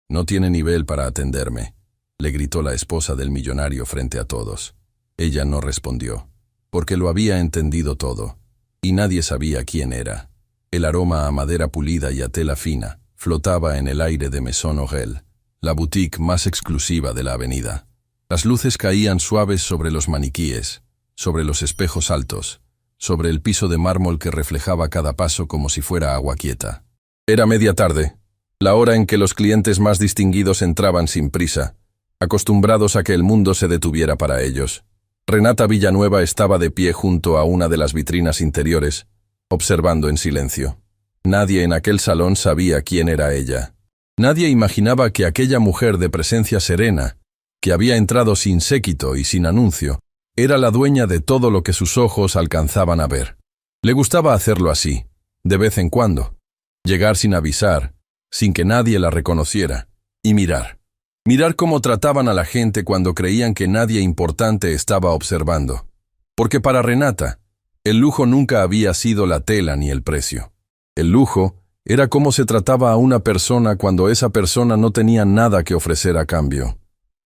No tiene nivel para atenderme, le gritó la esposa del millonario frente a todos. Ella no respondió, porque lo había entendido todo, y nadie sabía quién era. El aroma a madera pulida y a tela fina flotaba en el aire de Maison Orel, la boutique más exclusiva de la avenida. Las luces caían suaves sobre los maniquíes, sobre los espejos altos, sobre el piso de mármol que reflejaba cada paso como si fuera agua quieta. Era media tarde, la hora en que los clientes más distinguidos entraban sin prisa, acostumbrados a que el mundo se detuviera para ellos. Renata Villanueva estaba de pie junto a una de las vitrinas interiores, observando en silencio. Nadie en aquel salón sabía quién era ella. Nadie imaginaba que aquella mujer de presencia serena, que había entrado sin séquito y sin anuncio, era la dueña de todo lo que sus ojos alcanzaban a ver. Le gustaba hacerlo así, de vez en cuando. Llegar sin avisar, sin que nadie la reconociera, y mirar. Mirar cómo trataban a la gente cuando creían que nadie importante estaba observando. Porque para Renata, el lujo nunca había sido la tela ni el precio. El lujo era cómo se trataba a una persona cuando esa persona no tenía nada que ofrecer a cambio.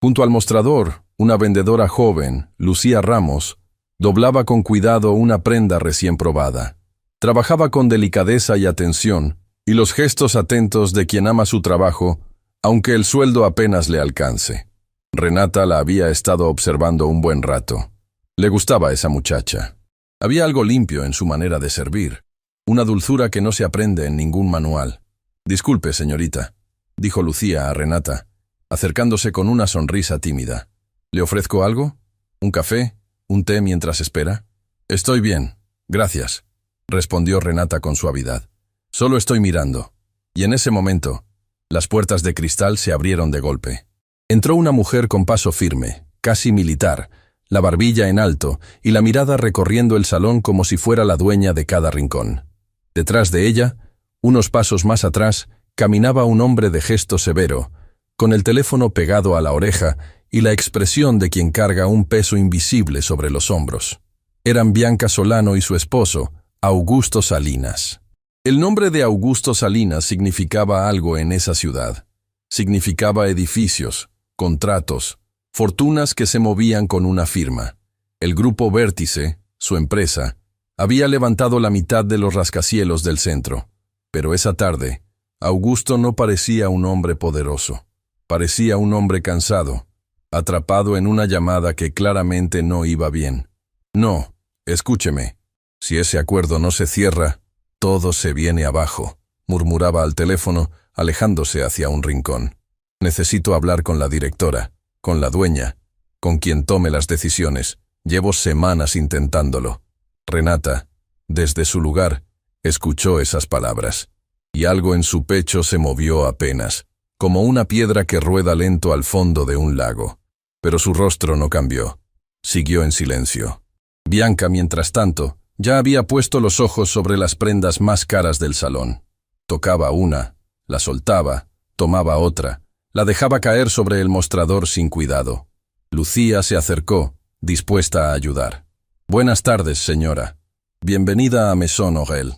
Junto al mostrador, una vendedora joven, Lucía Ramos, doblaba con cuidado una prenda recién probada. Trabajaba con delicadeza y atención, y los gestos atentos de quien ama su trabajo, aunque el sueldo apenas le alcance. Renata la había estado observando un buen rato. Le gustaba esa muchacha. Había algo limpio en su manera de servir, una dulzura que no se aprende en ningún manual. «Disculpe, señorita», dijo Lucía a Renata, acercándose con una sonrisa tímida. «¿Le ofrezco algo? ¿Un café? ¿Un té mientras espera?» «Estoy bien, gracias», respondió Renata con suavidad. «Solo estoy mirando». Y en ese momento, las puertas de cristal se abrieron de golpe. Entró una mujer con paso firme, casi militar, la barbilla en alto y la mirada recorriendo el salón como si fuera la dueña de cada rincón. Detrás de ella, unos pasos más atrás, caminaba un hombre de gesto severo, con el teléfono pegado a la oreja y la expresión de quien carga un peso invisible sobre los hombros. Eran Bianca Solano y su esposo, Augusto Salinas. El nombre de Augusto Salinas significaba algo en esa ciudad. Significaba edificios, contratos, fortunas que se movían con una firma. El grupo Vértice, su empresa, había levantado la mitad de los rascacielos del centro. Pero esa tarde, Augusto no parecía un hombre poderoso. Parecía un hombre cansado, atrapado en una llamada que claramente no iba bien. «No, escúcheme. Si ese acuerdo no se cierra, todo se viene abajo», murmuraba al teléfono, alejándose hacia un rincón. «Necesito hablar con la directora, con la dueña, con quien tome las decisiones. Llevo semanas intentándolo». Renata, desde su lugar, escuchó esas palabras, y algo en su pecho se movió apenas, como una piedra que rueda lento al fondo de un lago. Pero su rostro no cambió. Siguió en silencio. Bianca, mientras tanto, ya había puesto los ojos sobre las prendas más caras del salón. Tocaba una, la soltaba, tomaba otra, la dejaba caer sobre el mostrador sin cuidado. Lucía se acercó, dispuesta a ayudar. «Buenas tardes, señora. Bienvenida a Maison Orel.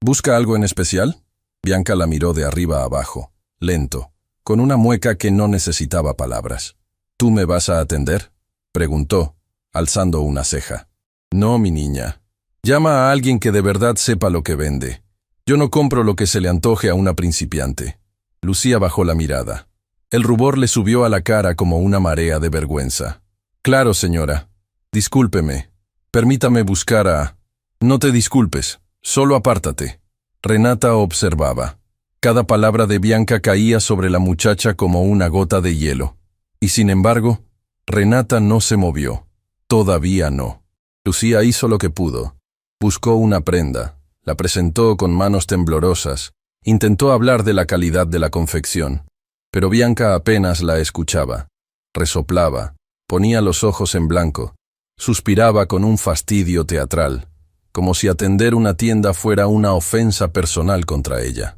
¿Busca algo en especial?» Bianca la miró de arriba a abajo, lento, con una mueca que no necesitaba palabras. «¿Tú me vas a atender?», preguntó, alzando una ceja. «No, mi niña. Llama a alguien que de verdad sepa lo que vende. Yo no compro lo que se le antoje a una principiante». Lucía bajó la mirada. El rubor le subió a la cara como una marea de vergüenza. «Claro, señora. Discúlpeme. Permítame buscar a...». «No te disculpes. Solo apártate». Renata observaba. Cada palabra de Bianca caía sobre la muchacha como una gota de hielo. Y sin embargo, Renata no se movió. Todavía no. Lucía hizo lo que pudo. Buscó una prenda, la presentó con manos temblorosas, intentó hablar de la calidad de la confección, pero Bianca apenas la escuchaba. Resoplaba, ponía los ojos en blanco, suspiraba con un fastidio teatral, como si atender una tienda fuera una ofensa personal contra ella.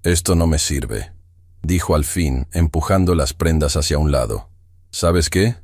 «Esto no me sirve», dijo al fin, empujando las prendas hacia un lado. «¿Sabes qué?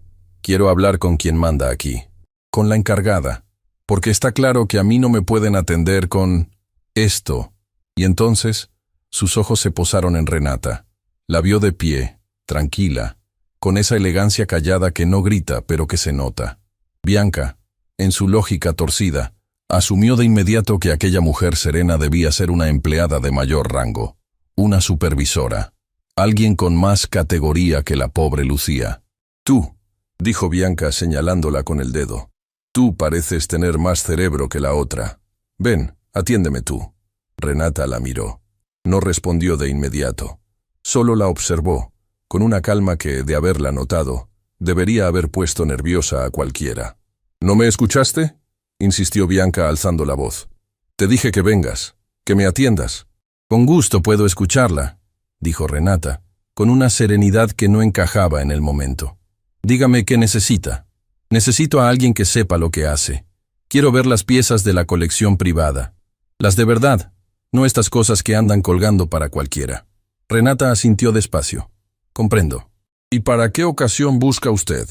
Quiero hablar con quien manda aquí, con la encargada, porque está claro que a mí no me pueden atender con esto». Y entonces sus ojos se posaron en Renata. La vio de pie, tranquila, con esa elegancia callada que no grita pero que se nota. Bianca, en su lógica torcida, asumió de inmediato que aquella mujer serena debía ser una empleada de mayor rango, una supervisora, alguien con más categoría que la pobre Lucía. Tú, dijo Bianca señalándola con el dedo, tú pareces tener más cerebro que la otra. Ven, atiéndeme tú. Renata la miró. No respondió de inmediato. Solo la observó, con una calma que, de haberla notado, debería haber puesto nerviosa a cualquiera. ¿No me escuchaste?, insistió Bianca alzando la voz. Te dije que vengas, que me atiendas. Con gusto puedo escucharla, dijo Renata, con una serenidad que no encajaba en el momento. Dígame qué necesita. Necesito a alguien que sepa lo que hace. Quiero ver las piezas de la colección privada. Las de verdad, no estas cosas que andan colgando para cualquiera. Renata asintió despacio. Comprendo. ¿Y para qué ocasión busca usted?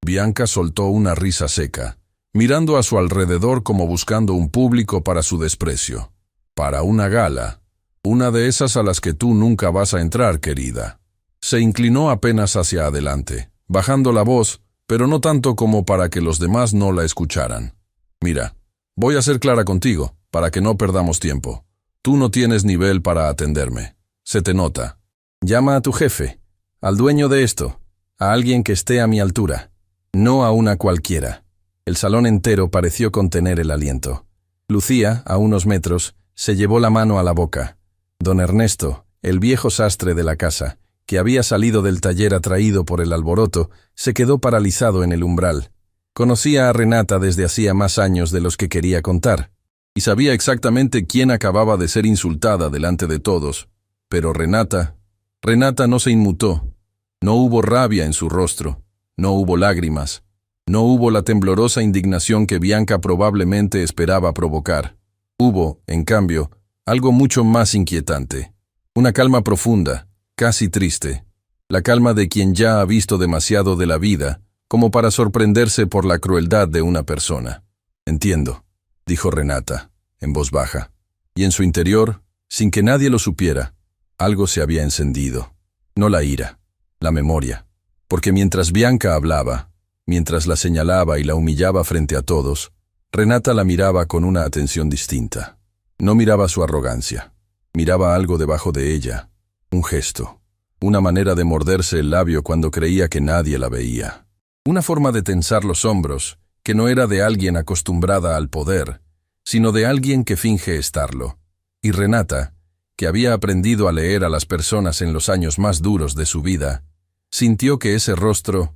Bianca soltó una risa seca, mirando a su alrededor como buscando un público para su desprecio. Para una gala. Una de esas a las que tú nunca vas a entrar, querida. Se inclinó apenas hacia adelante, bajando la voz, pero no tanto como para que los demás no la escucharan. Mira, voy a ser clara contigo, para que no perdamos tiempo. Tú no tienes nivel para atenderme. Se te nota. Llama a tu jefe, al dueño de esto, a alguien que esté a mi altura, no a una cualquiera. El salón entero pareció contener el aliento. Lucía, a unos metros, se llevó la mano a la boca. Don Ernesto, el viejo sastre de la casa, que había salido del taller atraído por el alboroto, se quedó paralizado en el umbral. Conocía a Renata desde hacía más años de los que quería contar, y sabía exactamente quién acababa de ser insultada delante de todos. Pero Renata no se inmutó. No hubo rabia en su rostro, no hubo lágrimas, no hubo la temblorosa indignación que Bianca probablemente esperaba provocar. Hubo, en cambio, algo mucho más inquietante. Una calma profunda, casi triste. La calma de quien ya ha visto demasiado de la vida, como para sorprenderse por la crueldad de una persona. Entiendo, dijo Renata, en voz baja. Y en su interior, sin que nadie lo supiera, algo se había encendido. No la ira, la memoria. Porque mientras Bianca hablaba, mientras la señalaba y la humillaba frente a todos, Renata la miraba con una atención distinta. No miraba su arrogancia, miraba algo debajo de ella, un gesto, una manera de morderse el labio cuando creía que nadie la veía. Una forma de tensar los hombros, que no era de alguien acostumbrada al poder, sino de alguien que finge estarlo. Y Renata, que había aprendido a leer a las personas en los años más duros de su vida, sintió que ese rostro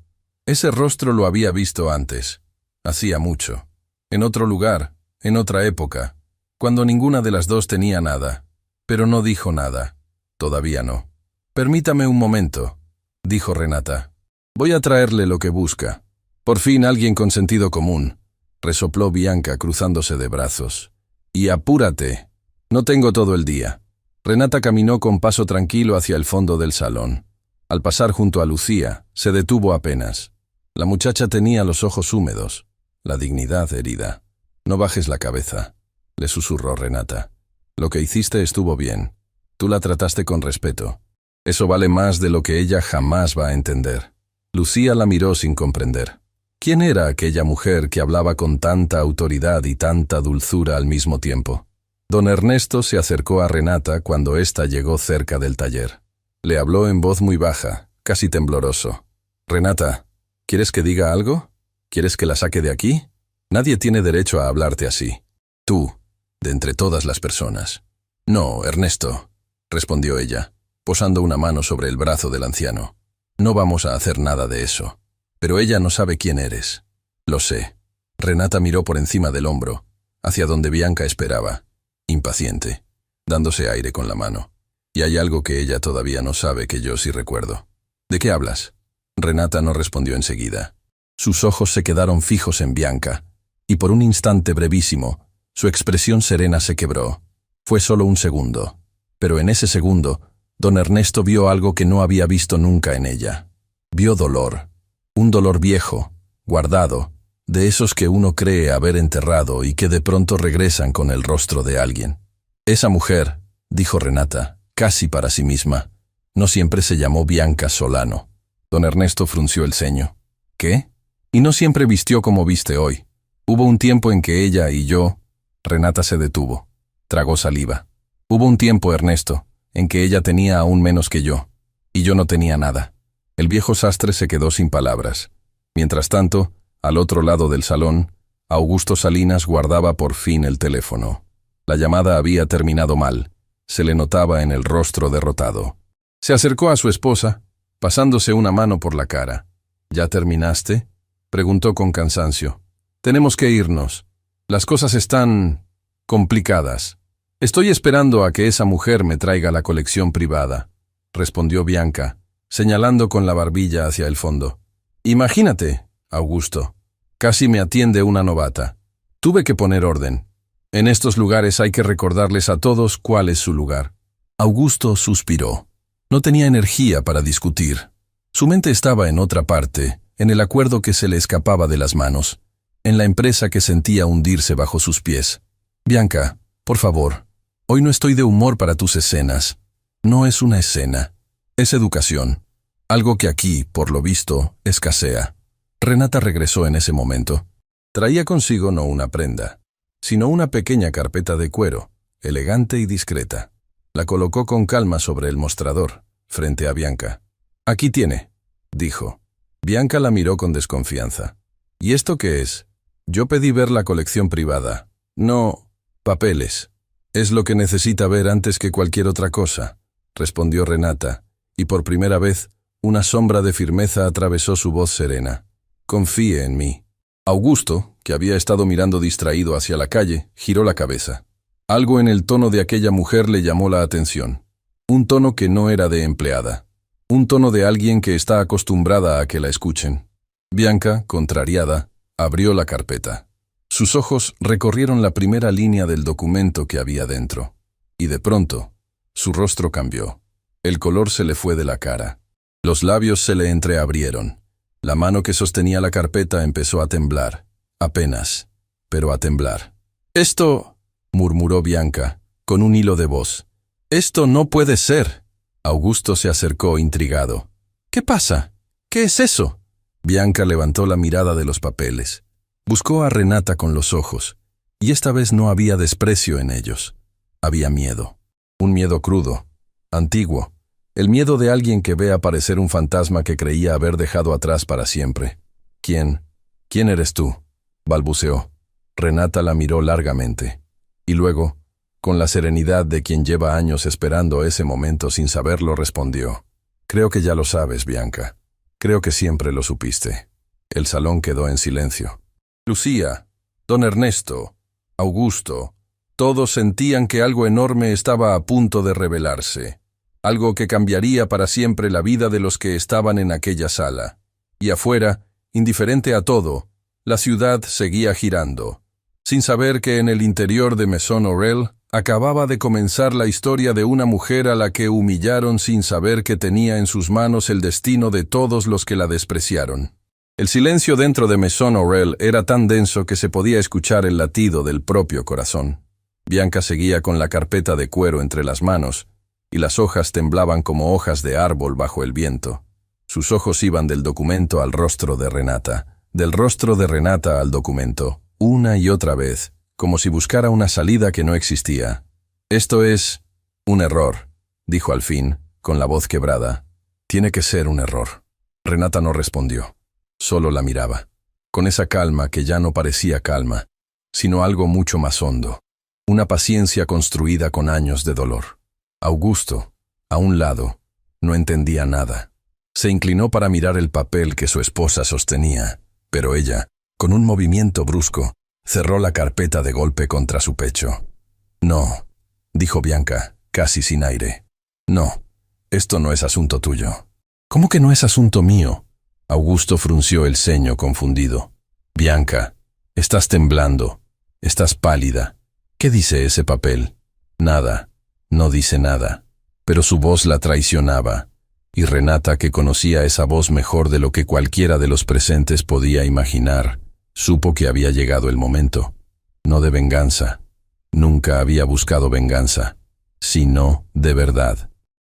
lo había visto antes, hacía mucho, en otro lugar, en otra época, cuando ninguna de las dos tenía nada, pero no dijo nada, todavía no. Permítame un momento, dijo Renata. Voy a traerle lo que busca. Por fin alguien con sentido común, resopló Bianca cruzándose de brazos. Y apúrate, no tengo todo el día. Renata caminó con paso tranquilo hacia el fondo del salón. Al pasar junto a Lucía, se detuvo apenas. La muchacha tenía los ojos húmedos, la dignidad herida. No bajes la cabeza, le susurró Renata. Lo que hiciste estuvo bien. Tú la trataste con respeto. Eso vale más de lo que ella jamás va a entender. Lucía la miró sin comprender. ¿Quién era aquella mujer que hablaba con tanta autoridad y tanta dulzura al mismo tiempo? Don Ernesto se acercó a Renata cuando ésta llegó cerca del taller. Le habló en voz muy baja, casi tembloroso. Renata, ¿quieres que diga algo? ¿Quieres que la saque de aquí? Nadie tiene derecho a hablarte así. Tú, de entre todas las personas. No, Ernesto, respondió ella, posando una mano sobre el brazo del anciano. No vamos a hacer nada de eso. Pero ella no sabe quién eres. Lo sé. Renata miró por encima del hombro, hacia donde Bianca esperaba, impaciente, dándose aire con la mano. Y hay algo que ella todavía no sabe que yo sí recuerdo. ¿De qué hablas? Renata no respondió enseguida. Sus ojos se quedaron fijos en Bianca, y por un instante brevísimo, su expresión serena se quebró. Fue solo un segundo, pero en ese segundo, don Ernesto vio algo que no había visto nunca en ella. Vio dolor, un dolor viejo, guardado, de esos que uno cree haber enterrado y que de pronto regresan con el rostro de alguien. Esa mujer, dijo Renata, casi para sí misma, No siempre se llamó Bianca Solano. Don Ernesto frunció el ceño. ¿Qué? Y no siempre vistió como viste hoy. Hubo un tiempo en que ella y yo... Renata se detuvo. Tragó saliva. Hubo un tiempo, Ernesto, en que ella tenía aún menos que yo. Y yo no tenía nada. El viejo sastre se quedó sin palabras. Mientras tanto, al otro lado del salón, Augusto Salinas guardaba por fin el teléfono. La llamada había terminado mal. Se le notaba en el rostro derrotado. Se acercó a su esposa, pasándose una mano por la cara. ¿Ya terminaste?, preguntó con cansancio. Tenemos que irnos. Las cosas están... complicadas. Estoy esperando a que esa mujer me traiga la colección privada, respondió Bianca, señalando con la barbilla hacia el fondo. Imagínate, Augusto, casi me atiende una novata. Tuve que poner orden. En estos lugares hay que recordarles a todos cuál es su lugar. Augusto suspiró. No tenía energía para discutir. Su mente estaba en otra parte, en el acuerdo que se le escapaba de las manos, en la empresa que sentía hundirse bajo sus pies. Bianca, por favor, hoy no estoy de humor para tus escenas. No es una escena, es educación. Algo que aquí, por lo visto, escasea. Renata regresó en ese momento. Traía consigo no una prenda, sino una pequeña carpeta de cuero, elegante y discreta. La colocó con calma sobre el mostrador, frente a Bianca. Aquí tiene, dijo. Bianca la miró con desconfianza. ¿Y esto qué es? Yo pedí ver la colección privada. No, papeles. Es lo que necesita ver antes que cualquier otra cosa, respondió Renata, y por primera vez, una sombra de firmeza atravesó su voz serena. Confíe en mí. Augusto, que había estado mirando distraído hacia la calle, giró la cabeza. Algo en el tono de aquella mujer le llamó la atención. Un tono que no era de empleada. Un tono de alguien que está acostumbrada a que la escuchen. Bianca, contrariada, abrió la carpeta. Sus ojos recorrieron la primera línea del documento que había dentro. Y de pronto, su rostro cambió. El color se le fue de la cara. Los labios se le entreabrieron. La mano que sostenía la carpeta empezó a temblar. Apenas, pero a temblar. «Esto», murmuró Bianca, con un hilo de voz. «Esto no puede ser». Augusto se acercó intrigado. «¿Qué pasa? ¿Qué es eso?» Bianca levantó la mirada de los papeles. Buscó a Renata con los ojos, y esta vez no había desprecio en ellos. Había miedo. Un miedo crudo, antiguo. El miedo de alguien que ve aparecer un fantasma que creía haber dejado atrás para siempre. ¿Quién? ¿Quién eres tú?, balbuceó. Renata la miró largamente. Y luego, con la serenidad de quien lleva años esperando ese momento sin saberlo, respondió. Creo que ya lo sabes, Bianca. Creo que siempre lo supiste. El salón quedó en silencio. Lucía, don Ernesto, Augusto, todos sentían que algo enorme estaba a punto de revelarse. Algo que cambiaría para siempre la vida de los que estaban en aquella sala. Y afuera, indiferente a todo, la ciudad seguía girando, sin saber que en el interior de Maison Aurel acababa de comenzar la historia de una mujer a la que humillaron sin saber que tenía en sus manos el destino de todos los que la despreciaron. El silencio dentro de Maison Aurel era tan denso que se podía escuchar el latido del propio corazón. Bianca seguía con la carpeta de cuero entre las manos, y las hojas temblaban como hojas de árbol bajo el viento. Sus ojos iban del documento al rostro de Renata, del rostro de Renata al documento, una y otra vez, como si buscara una salida que no existía. «Esto es un error», dijo al fin, con la voz quebrada. «Tiene que ser un error». Renata no respondió. Solo la miraba, con esa calma que ya no parecía calma, sino algo mucho más hondo, una paciencia construida con años de dolor. Augusto, a un lado, no entendía nada. Se inclinó para mirar el papel que su esposa sostenía, pero ella, con un movimiento brusco, cerró la carpeta de golpe contra su pecho. «No», dijo Bianca, casi sin aire. «No, esto no es asunto tuyo». «¿Cómo que no es asunto mío?». Augusto frunció el ceño confundido. «Bianca, estás temblando, estás pálida. ¿Qué dice ese papel?» «Nada, no dice nada». Pero su voz la traicionaba, y Renata, que conocía esa voz mejor de lo que cualquiera de los presentes podía imaginar, supo que había llegado el momento. No de venganza. Nunca había buscado venganza, sino de verdad.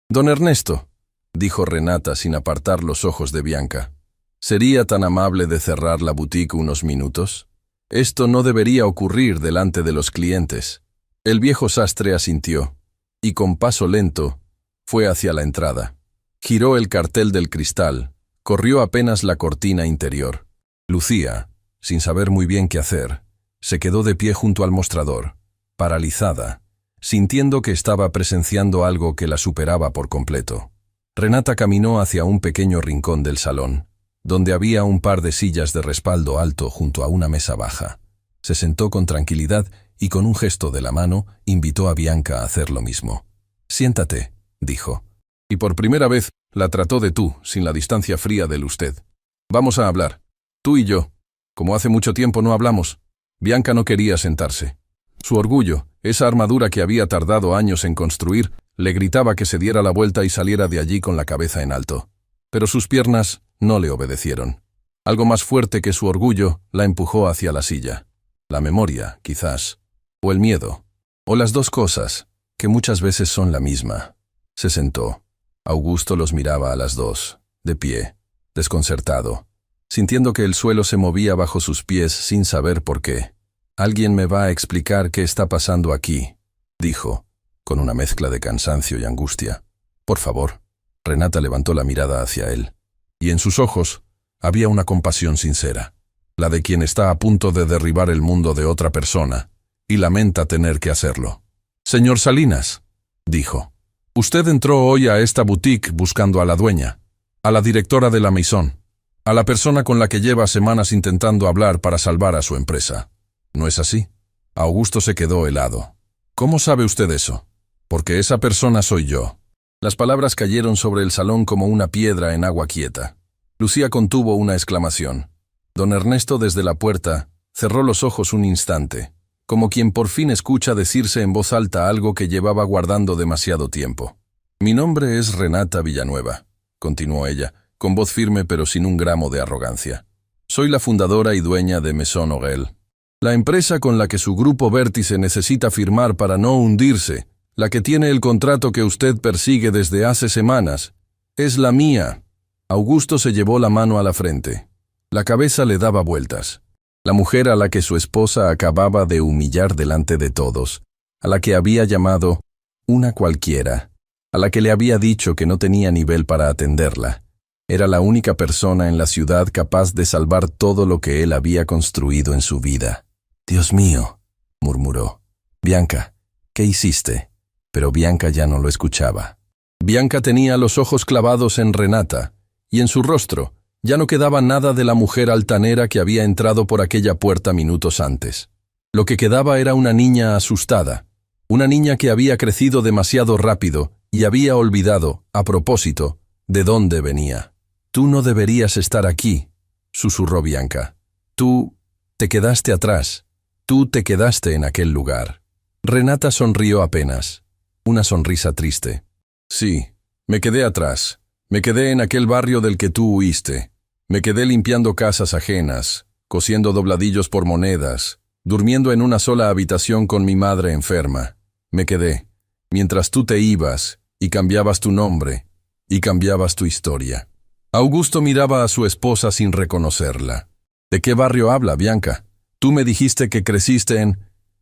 «Don Ernesto», dijo Renata sin apartar los ojos de Bianca. ¿Sería tan amable de cerrar la boutique unos minutos? Esto no debería ocurrir delante de los clientes. El viejo sastre asintió, y con paso lento fue hacia la entrada. Giró el cartel del cristal, corrió apenas la cortina interior. Lucía, sin saber muy bien qué hacer, se quedó de pie junto al mostrador, paralizada, sintiendo que estaba presenciando algo que la superaba por completo. Renata caminó hacia un pequeño rincón del salón, donde había un par de sillas de respaldo alto junto a una mesa baja. Se sentó con tranquilidad y con un gesto de la mano invitó a Bianca a hacer lo mismo. «Siéntate», dijo. Y por primera vez la trató de tú, sin la distancia fría del usted. «Vamos a hablar, tú y yo. Como hace mucho tiempo no hablamos». Bianca no quería sentarse. Su orgullo, esa armadura que había tardado años en construir, le gritaba que se diera la vuelta y saliera de allí con la cabeza en alto. Pero sus piernas no le obedecieron. Algo más fuerte que su orgullo la empujó hacia la silla. La memoria, quizás, o el miedo, o las dos cosas, que muchas veces son la misma. Se sentó. Augusto los miraba a las dos, de pie, desconcertado, sintiendo que el suelo se movía bajo sus pies sin saber por qué. «Alguien me va a explicar qué está pasando aquí», dijo, con una mezcla de cansancio y angustia. «Por favor». Renata levantó la mirada hacia él, y en sus ojos había una compasión sincera, la de quien está a punto de derribar el mundo de otra persona, y lamenta tener que hacerlo. «Señor Salinas», dijo, «usted entró hoy a esta boutique buscando a la dueña, a la directora de la Maison, a la persona con la que lleva semanas intentando hablar para salvar a su empresa. ¿No es así?» Augusto se quedó helado. «¿Cómo sabe usted eso?» «Porque esa persona soy yo». Las palabras cayeron sobre el salón como una piedra en agua quieta. Lucía contuvo una exclamación. Don Ernesto desde la puerta cerró los ojos un instante, como quien por fin escucha decirse en voz alta algo que llevaba guardando demasiado tiempo. «Mi nombre es Renata Villanueva», continuó ella, con voz firme pero sin un gramo de arrogancia. «Soy la fundadora y dueña de Maison Orel. La empresa con la que su grupo Vértice necesita firmar para no hundirse, la que tiene el contrato que usted persigue desde hace semanas, es la mía». Augusto se llevó la mano a la frente. La cabeza le daba vueltas. La mujer a la que su esposa acababa de humillar delante de todos, a la que había llamado una cualquiera, a la que le había dicho que no tenía nivel para atenderla, era la única persona en la ciudad capaz de salvar todo lo que él había construido en su vida. «Dios mío», murmuró. «Bianca, ¿qué hiciste?» Pero Bianca ya no lo escuchaba. Bianca tenía los ojos clavados en Renata, y en su rostro ya no quedaba nada de la mujer altanera que había entrado por aquella puerta minutos antes. Lo que quedaba era una niña asustada, una niña que había crecido demasiado rápido y había olvidado, a propósito, de dónde venía. «Tú no deberías estar aquí», susurró Bianca. «Tú te quedaste atrás. Tú te quedaste en aquel lugar». Renata sonrió apenas, una sonrisa triste. «Sí, me quedé atrás. Me quedé en aquel barrio del que tú huiste. Me quedé limpiando casas ajenas, cosiendo dobladillos por monedas, durmiendo en una sola habitación con mi madre enferma. Me quedé, mientras tú te ibas, y cambiabas tu nombre, y cambiabas tu historia». Augusto miraba a su esposa sin reconocerla. «¿De qué barrio habla, Bianca? Tú me dijiste que creciste en...»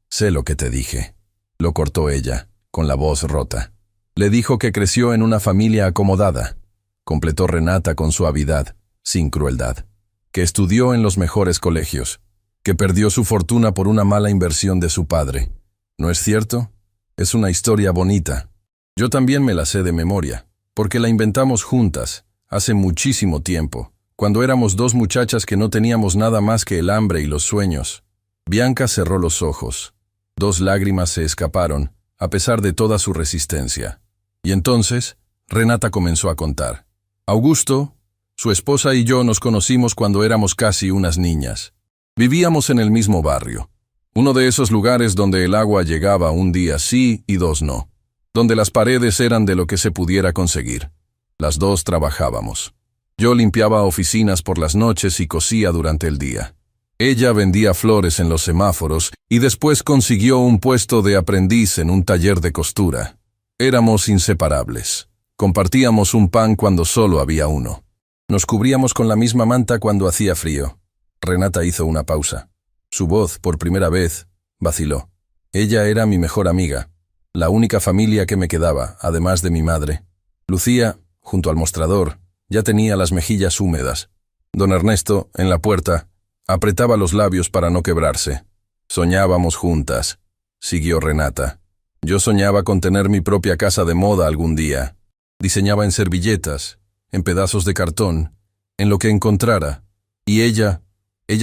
«Sé lo que te dije», lo cortó ella, con la voz rota. «Le dijo que creció en una familia acomodada», completó Renata con suavidad, sin crueldad. «Que estudió en los mejores colegios, que perdió su fortuna por una mala inversión de su padre. ¿No es cierto? Es una historia bonita. Yo también me la sé de memoria, porque la inventamos juntas, hace muchísimo tiempo, cuando éramos dos muchachas que no teníamos nada más que el hambre y los sueños». Bianca cerró los ojos. 2 lágrimas se escaparon, a pesar de toda su resistencia. Y entonces, Renata comenzó a contar. «Augusto, su esposa y yo nos conocimos cuando éramos casi unas niñas. Vivíamos en el mismo barrio, uno de esos lugares donde el agua llegaba un día sí y 2 no, donde las paredes eran de lo que se pudiera conseguir. Las 2 trabajábamos. Yo limpiaba oficinas por las noches y cosía durante el día. Ella vendía flores en los semáforos y después consiguió un puesto de aprendiz en un taller de costura. Éramos inseparables. Compartíamos un pan cuando solo había uno. Nos cubríamos con la misma manta cuando hacía frío. Renata hizo una pausa. Su voz, por primera vez, vaciló. Ella era mi mejor amiga, la única familia que me quedaba, además de mi madre. Lucía, junto al mostrador, ya tenía las mejillas húmedas. Don Ernesto, en la puerta, apretaba los labios para no quebrarse. Soñábamos juntas, siguió Renata. Yo soñaba con tener mi propia casa de moda algún día. Diseñaba en servilletas, en pedazos de cartón, en lo que encontrara. Y ella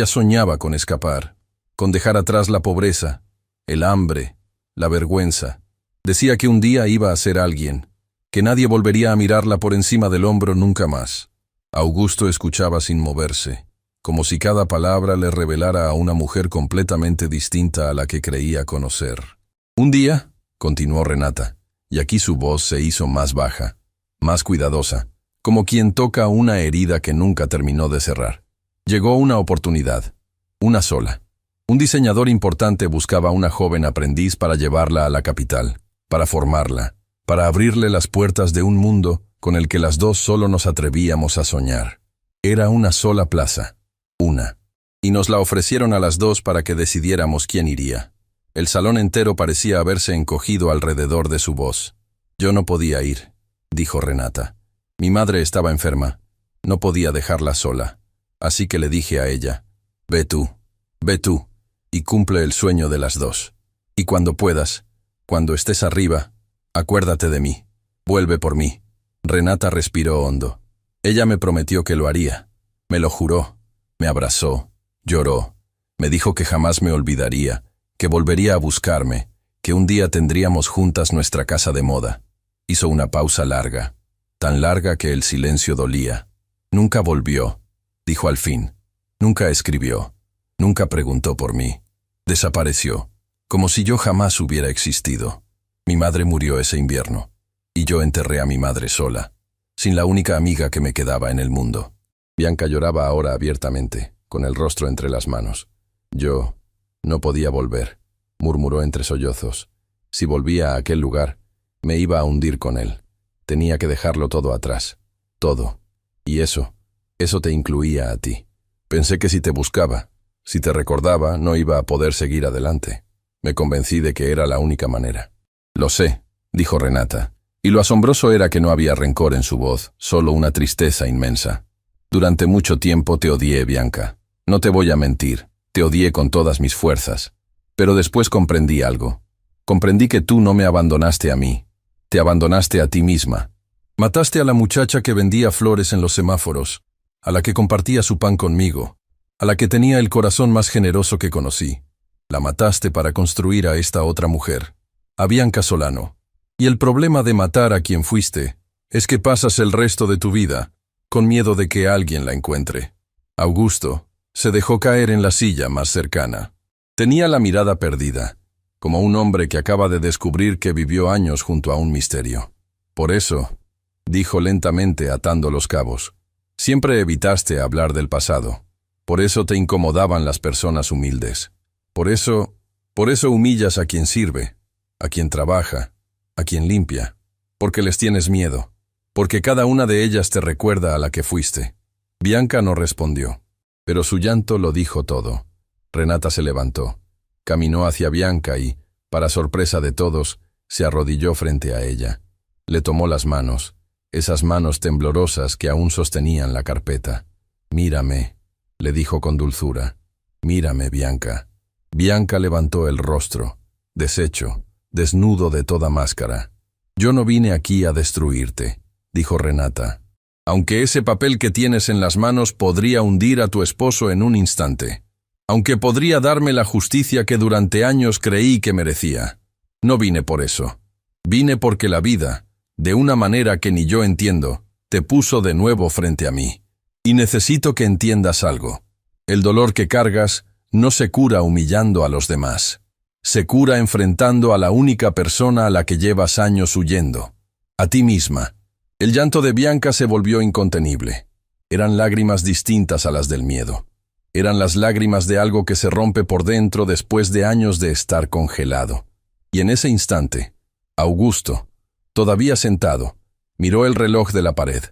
soñaba con escapar, con dejar atrás la pobreza, el hambre, la vergüenza. Decía que un día iba a ser alguien, que nadie volvería a mirarla por encima del hombro nunca más. Augusto escuchaba sin moverse, como si cada palabra le revelara a una mujer completamente distinta a la que creía conocer. Un día, continuó Renata, y aquí su voz se hizo más baja, más cuidadosa, como quien toca una herida que nunca terminó de cerrar. Llegó una oportunidad, una sola. Un diseñador importante buscaba a una joven aprendiz para llevarla a la capital, para formarla, para abrirle las puertas de un mundo con el que las dos solo nos atrevíamos a soñar. Era una sola plaza, una. Y nos la ofrecieron a las dos para que decidiéramos quién iría. El salón entero parecía haberse encogido alrededor de su voz. Yo no podía ir, dijo Renata. Mi madre estaba enferma. No podía dejarla sola. Así que le dije a ella, ve tú, y cumple el sueño de las dos. Y cuando puedas, cuando estés arriba, acuérdate de mí. Vuelve por mí. Renata respiró hondo. Ella me prometió que lo haría. Me lo juró. Me abrazó. Lloró. Me dijo que jamás me olvidaría, que volvería a buscarme, que un día tendríamos juntas nuestra casa de moda. Hizo una pausa larga, tan larga que el silencio dolía. Nunca volvió, dijo al fin. Nunca escribió. Nunca preguntó por mí. Desapareció, como si yo jamás hubiera existido. Mi madre murió ese invierno, y yo enterré a mi madre sola, sin la única amiga que me quedaba en el mundo. Bianca lloraba ahora abiertamente, con el rostro entre las manos. Yo no podía volver, murmuró entre sollozos. Si volvía a aquel lugar, me iba a hundir con él. Tenía que dejarlo todo atrás, todo. Y eso te incluía a ti. Pensé que si te buscaba, si te recordaba, no iba a poder seguir adelante. Me convencí de que era la única manera. Lo sé, dijo Renata, y lo asombroso era que no había rencor en su voz, solo una tristeza inmensa. Durante mucho tiempo te odié, Bianca. No te voy a mentir, te odié con todas mis fuerzas. Pero después comprendí algo. Comprendí que tú no me abandonaste a mí, te abandonaste a ti misma. Mataste a la muchacha que vendía flores en los semáforos, a la que compartía su pan conmigo, a la que tenía el corazón más generoso que conocí. La mataste para construir a esta otra mujer, a Bianca Solano. Y el problema de matar a quien fuiste es que pasas el resto de tu vida con miedo de que alguien la encuentre. Augusto se dejó caer en la silla más cercana. Tenía la mirada perdida, como un hombre que acaba de descubrir que vivió años junto a un misterio. Por eso, dijo lentamente atando los cabos, siempre evitaste hablar del pasado. Por eso te incomodaban las personas humildes. Por eso humillas a quien sirve, a quien trabaja, a quien limpia. Porque les tienes miedo. Porque cada una de ellas te recuerda a la que fuiste. Bianca no respondió, pero su llanto lo dijo todo. Renata se levantó, caminó hacia Bianca y, para sorpresa de todos, se arrodilló frente a ella. Le tomó las manos, esas manos temblorosas que aún sostenían la carpeta. Mírame, le dijo con dulzura. Mírame, Bianca. Bianca levantó el rostro, deshecho, desnudo de toda máscara. Yo no vine aquí a destruirte, dijo Renata. Aunque ese papel que tienes en las manos podría hundir a tu esposo en un instante. Aunque podría darme la justicia que durante años creí que merecía. No vine por eso. Vine porque la vida, de una manera que ni yo entiendo, te puso de nuevo frente a mí. Y necesito que entiendas algo. El dolor que cargas no se cura humillando a los demás. Se cura enfrentando a la única persona a la que llevas años huyendo. A ti misma. El llanto de Bianca se volvió incontenible. Eran lágrimas distintas a las del miedo. Eran las lágrimas de algo que se rompe por dentro después de años de estar congelado. Y en ese instante, Augusto, todavía sentado, Miró el reloj de la pared,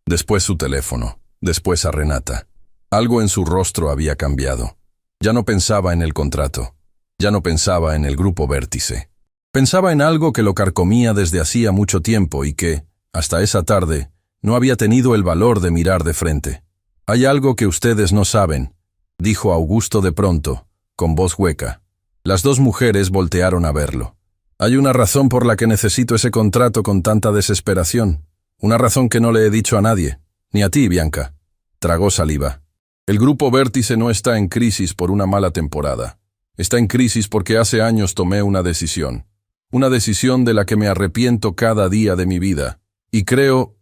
después su teléfono, después a Renata. Algo en su rostro había cambiado. Ya no pensaba en el contrato. Ya no pensaba en el grupo Vértice. Pensaba en algo que lo carcomía desde hacía mucho tiempo y que, hasta esa tarde, no había tenido el valor de mirar de frente. «Hay algo que ustedes no saben», dijo Augusto de pronto, con voz hueca. Las dos mujeres voltearon a verlo. «Hay una razón por la que necesito ese contrato con tanta desesperación. Una razón que no le he dicho a nadie, ni a ti, Bianca». Tragó saliva. «El grupo Vértice no está en crisis por una mala temporada. Está en crisis porque hace años tomé una decisión. Una decisión de la que me arrepiento cada día de mi vida. Y creo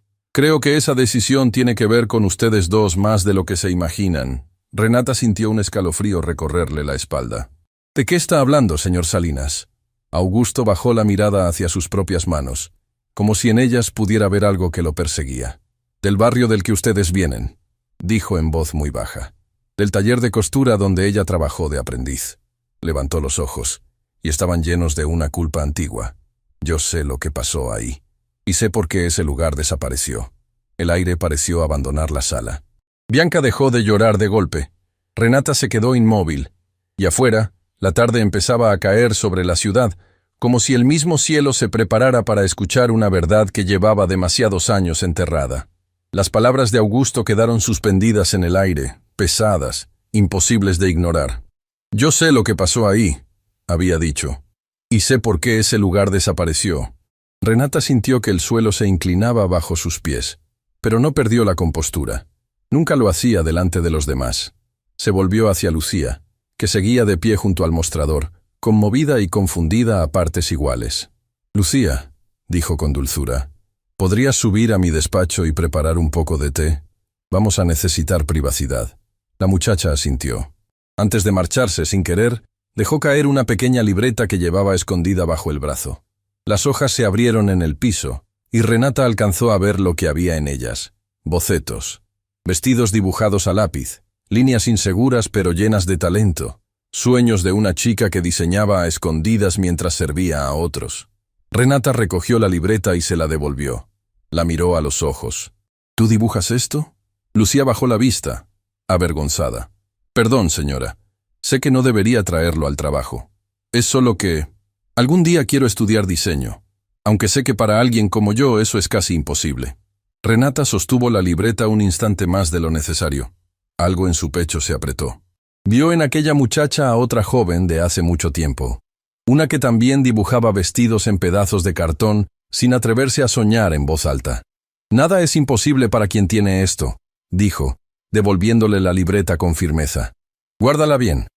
que esa decisión tiene que ver con ustedes dos más de lo que se imaginan». Renata sintió un escalofrío recorrerle la espalda. «¿De qué está hablando, señor Salinas?» Augusto bajó la mirada hacia sus propias manos, como si en ellas pudiera ver algo que lo perseguía. «Del barrio del que ustedes vienen», dijo en voz muy baja. «Del taller de costura donde ella trabajó de aprendiz». Levantó los ojos, y estaban llenos de una culpa antigua. «Yo sé lo que pasó ahí, y sé por qué ese lugar desapareció». El aire pareció abandonar la sala. Bianca dejó de llorar de golpe. Renata se quedó inmóvil, y afuera, la tarde empezaba a caer sobre la ciudad, como si el mismo cielo se preparara para escuchar una verdad que llevaba demasiados años enterrada. Las palabras de Augusto quedaron suspendidas en el aire, pesadas, imposibles de ignorar. «Yo sé lo que pasó ahí», había dicho, «y sé por qué ese lugar desapareció». Renata sintió que el suelo se inclinaba bajo sus pies, pero no perdió la compostura. Nunca lo hacía delante de los demás. Se volvió hacia Lucía, que seguía de pie junto al mostrador, conmovida y confundida a partes iguales. «Lucía», dijo con dulzura, «¿podrías subir a mi despacho y preparar un poco de té? Vamos a necesitar privacidad». La muchacha asintió. Antes de marcharse sin querer, dejó caer una pequeña libreta que llevaba escondida bajo el brazo. Las hojas se abrieron en el piso, y Renata alcanzó a ver lo que había en ellas. Bocetos, vestidos dibujados a lápiz, líneas inseguras pero llenas de talento, sueños de una chica que diseñaba a escondidas mientras servía a otros. Renata recogió la libreta y se la devolvió. La miró a los ojos. «¿Tú dibujas esto?» Lucía bajó la vista, avergonzada. «Perdón, señora. Sé que no debería traerlo al trabajo. Es solo que algún día quiero estudiar diseño, aunque sé que para alguien como yo eso es casi imposible». Renata sostuvo la libreta un instante más de lo necesario. Algo en su pecho se apretó. Vio en aquella muchacha a otra joven de hace mucho tiempo. Una que también dibujaba vestidos en pedazos de cartón sin atreverse a soñar en voz alta. «Nada es imposible para quien tiene esto», dijo, devolviéndole la libreta con firmeza. «Guárdala bien.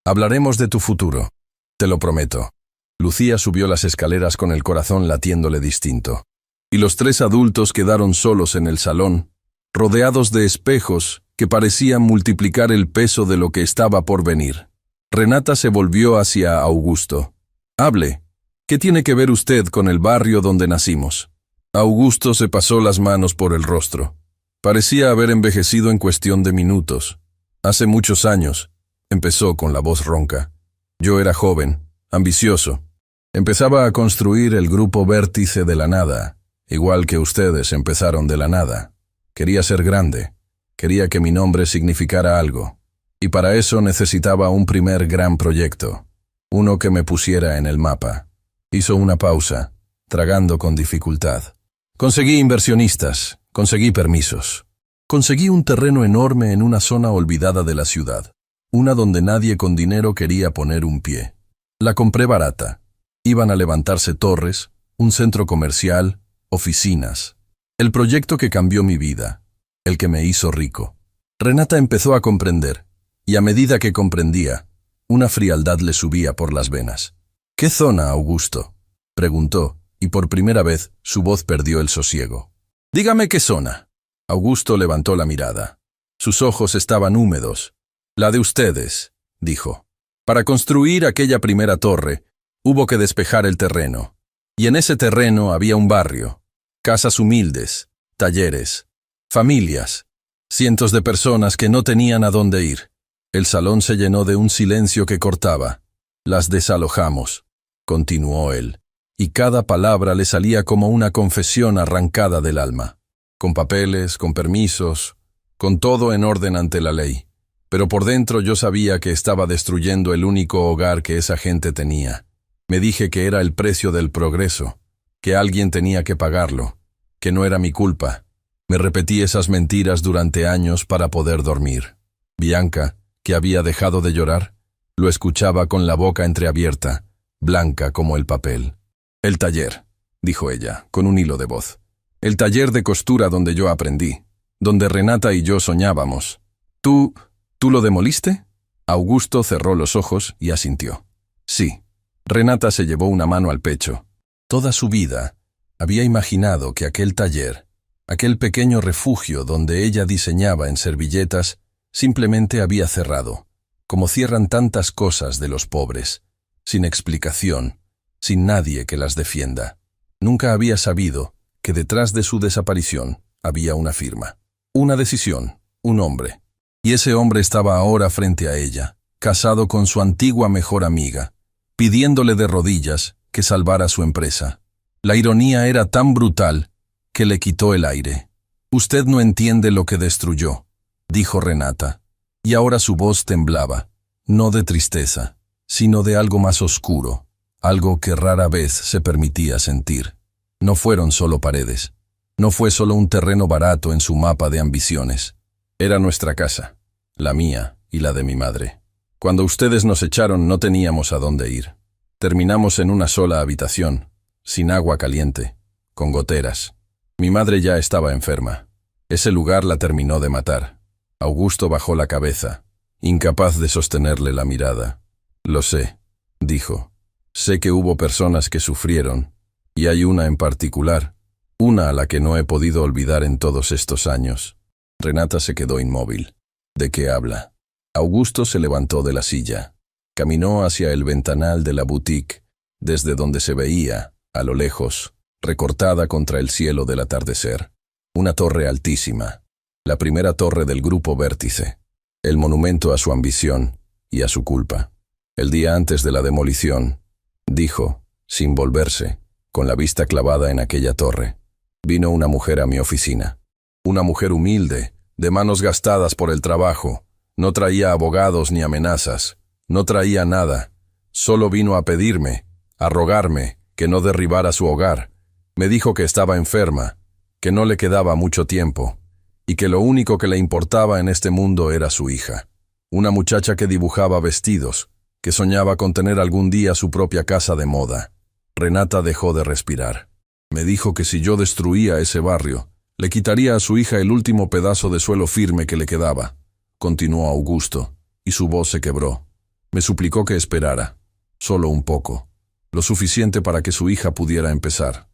Hablaremos de tu futuro. Te lo prometo». Lucía subió las escaleras con el corazón latiéndole distinto. Y los tres adultos quedaron solos en el salón, rodeados de espejos que parecían multiplicar el peso de lo que estaba por venir. Renata se volvió hacia Augusto. «Hable. ¿Qué tiene que ver usted con el barrio donde nacimos?» Augusto se pasó las manos por el rostro. Parecía haber envejecido en cuestión de minutos. «Hace muchos años», empezó con la voz ronca. «Yo era joven, ambicioso. Empezaba a construir el grupo Vértice de la nada, igual que ustedes empezaron de la nada. Quería ser grande. Quería que mi nombre significara algo. Y para eso necesitaba un primer gran proyecto. Uno que me pusiera en el mapa». Hizo una pausa, tragando con dificultad. «Conseguí inversionistas, conseguí permisos. Conseguí un terreno enorme en una zona olvidada de la ciudad. Una donde nadie con dinero quería poner un pie. La compré barata. Iban a levantarse torres, un centro comercial, oficinas. El proyecto que cambió mi vida. El que me hizo rico». Renata empezó a comprender, y a medida que comprendía, una frialdad le subía por las venas. «¿Qué zona, Augusto?», preguntó, y por primera vez su voz perdió el sosiego. «Dígame qué zona». Augusto levantó la mirada. Sus ojos estaban húmedos. «La de ustedes», dijo. «Para construir aquella primera torre, hubo que despejar el terreno. Y en ese terreno había un barrio, casas humildes, talleres, familias, cientos de personas que no tenían a dónde ir. El salón se llenó de un silencio que cortaba. Las desalojamos», continuó él, y cada palabra le salía como una confesión arrancada del alma, con papeles, con permisos, con todo en orden ante la ley. Pero por dentro yo sabía que estaba destruyendo el único hogar que esa gente tenía. Me dije que era el precio del progreso, que alguien tenía que pagarlo, que no era mi culpa. Me repetí esas mentiras durante años para poder dormir. Bianca, que había dejado de llorar, lo escuchaba con la boca entreabierta, blanca como el papel. «El taller», dijo ella, con un hilo de voz. «El taller de costura donde yo aprendí, donde Renata y yo soñábamos. ¿Tú lo demoliste?» Augusto cerró los ojos y asintió. «Sí». Renata se llevó una mano al pecho. Toda su vida había imaginado que aquel taller, aquel pequeño refugio donde ella diseñaba en servilletas, simplemente había cerrado, como cierran tantas cosas de los pobres, sin explicación, sin nadie que las defienda. Nunca había sabido que detrás de su desaparición había una firma, una decisión, un hombre. Y ese hombre estaba ahora frente a ella, casado con su antigua mejor amiga, pidiéndole de rodillas que salvara su empresa. La ironía era tan brutal que le quitó el aire. «Usted no entiende lo que destruyó», dijo Renata, y ahora su voz temblaba, no de tristeza, sino de algo más oscuro, algo que rara vez se permitía sentir. No fueron solo paredes, no fue solo un terreno barato en su mapa de ambiciones. Era nuestra casa, la mía y la de mi madre. Cuando ustedes nos echaron no teníamos a dónde ir. Terminamos en una sola habitación, sin agua caliente, con goteras. Mi madre ya estaba enferma. Ese lugar la terminó de matar. Augusto bajó la cabeza, incapaz de sostenerle la mirada. «Lo sé», dijo. «Sé que hubo personas que sufrieron, y hay una en particular, una a la que no he podido olvidar en todos estos años». Renata se quedó inmóvil. «¿De qué habla?» Augusto se levantó de la silla. Caminó hacia el ventanal de la boutique, desde donde se veía, a lo lejos, recortada contra el cielo del atardecer, una torre altísima, la primera torre del Grupo Vértice, el monumento a su ambición y a su culpa. El día antes de la demolición, dijo, sin volverse, con la vista clavada en aquella torre, vino una mujer a mi oficina. Una mujer humilde, de manos gastadas por el trabajo. No traía abogados ni amenazas, no traía nada. Solo vino a pedirme, a rogarme, que no derribara su hogar. Me dijo que estaba enferma, que no le quedaba mucho tiempo, y que lo único que le importaba en este mundo era su hija. Una muchacha que dibujaba vestidos, que soñaba con tener algún día su propia casa de moda. Renata dejó de respirar. Me dijo que si yo destruía ese barrio, le quitaría a su hija el último pedazo de suelo firme que le quedaba. Continuó Augusto, y su voz se quebró. Me suplicó que esperara, solo un poco, lo suficiente para que su hija pudiera empezar.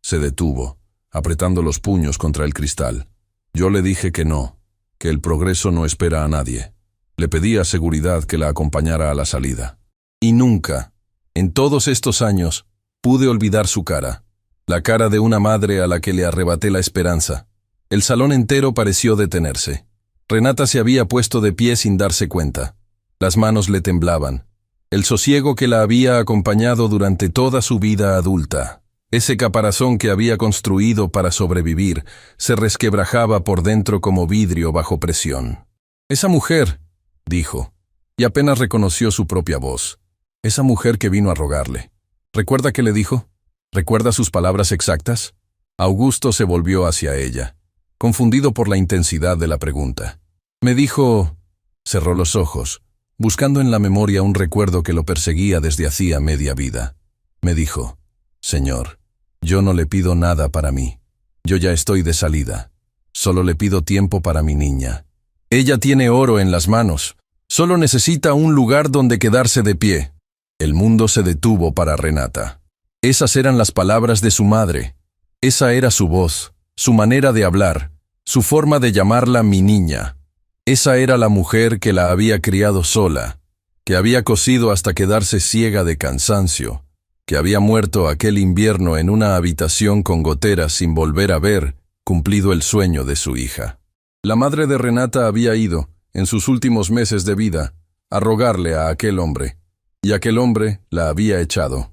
Se detuvo, apretando los puños contra el cristal. Yo le dije que no, que el progreso no espera a nadie. Le pedí a seguridad que la acompañara a la salida. Y nunca, en todos estos años, pude olvidar su cara. La cara de una madre a la que le arrebaté la esperanza. El salón entero pareció detenerse. Renata se había puesto de pie sin darse cuenta. Las manos le temblaban. El sosiego que la había acompañado durante toda su vida adulta, ese caparazón que había construido para sobrevivir, se resquebrajaba por dentro como vidrio bajo presión. «Esa mujer», dijo, y apenas reconoció su propia voz. «Esa mujer que vino a rogarle. ¿Recuerda qué le dijo? ¿Recuerda sus palabras exactas?» Augusto se volvió hacia ella, confundido por la intensidad de la pregunta. «Me dijo...» Cerró los ojos, buscando en la memoria un recuerdo que lo perseguía desde hacía media vida. Me dijo, «Señor, yo no le pido nada para mí. Yo ya estoy de salida. Solo le pido tiempo para mi niña. Ella tiene oro en las manos. Solo necesita un lugar donde quedarse de pie». El mundo se detuvo para Renata. Esas eran las palabras de su madre. Esa era su voz, su manera de hablar, su forma de llamarla mi niña. Esa era la mujer que la había criado sola, que había cosido hasta quedarse ciega de cansancio, que había muerto aquel invierno en una habitación con goteras sin volver a ver cumplido el sueño de su hija. La madre de Renata había ido, en sus últimos meses de vida, a rogarle a aquel hombre, y aquel hombre la había echado.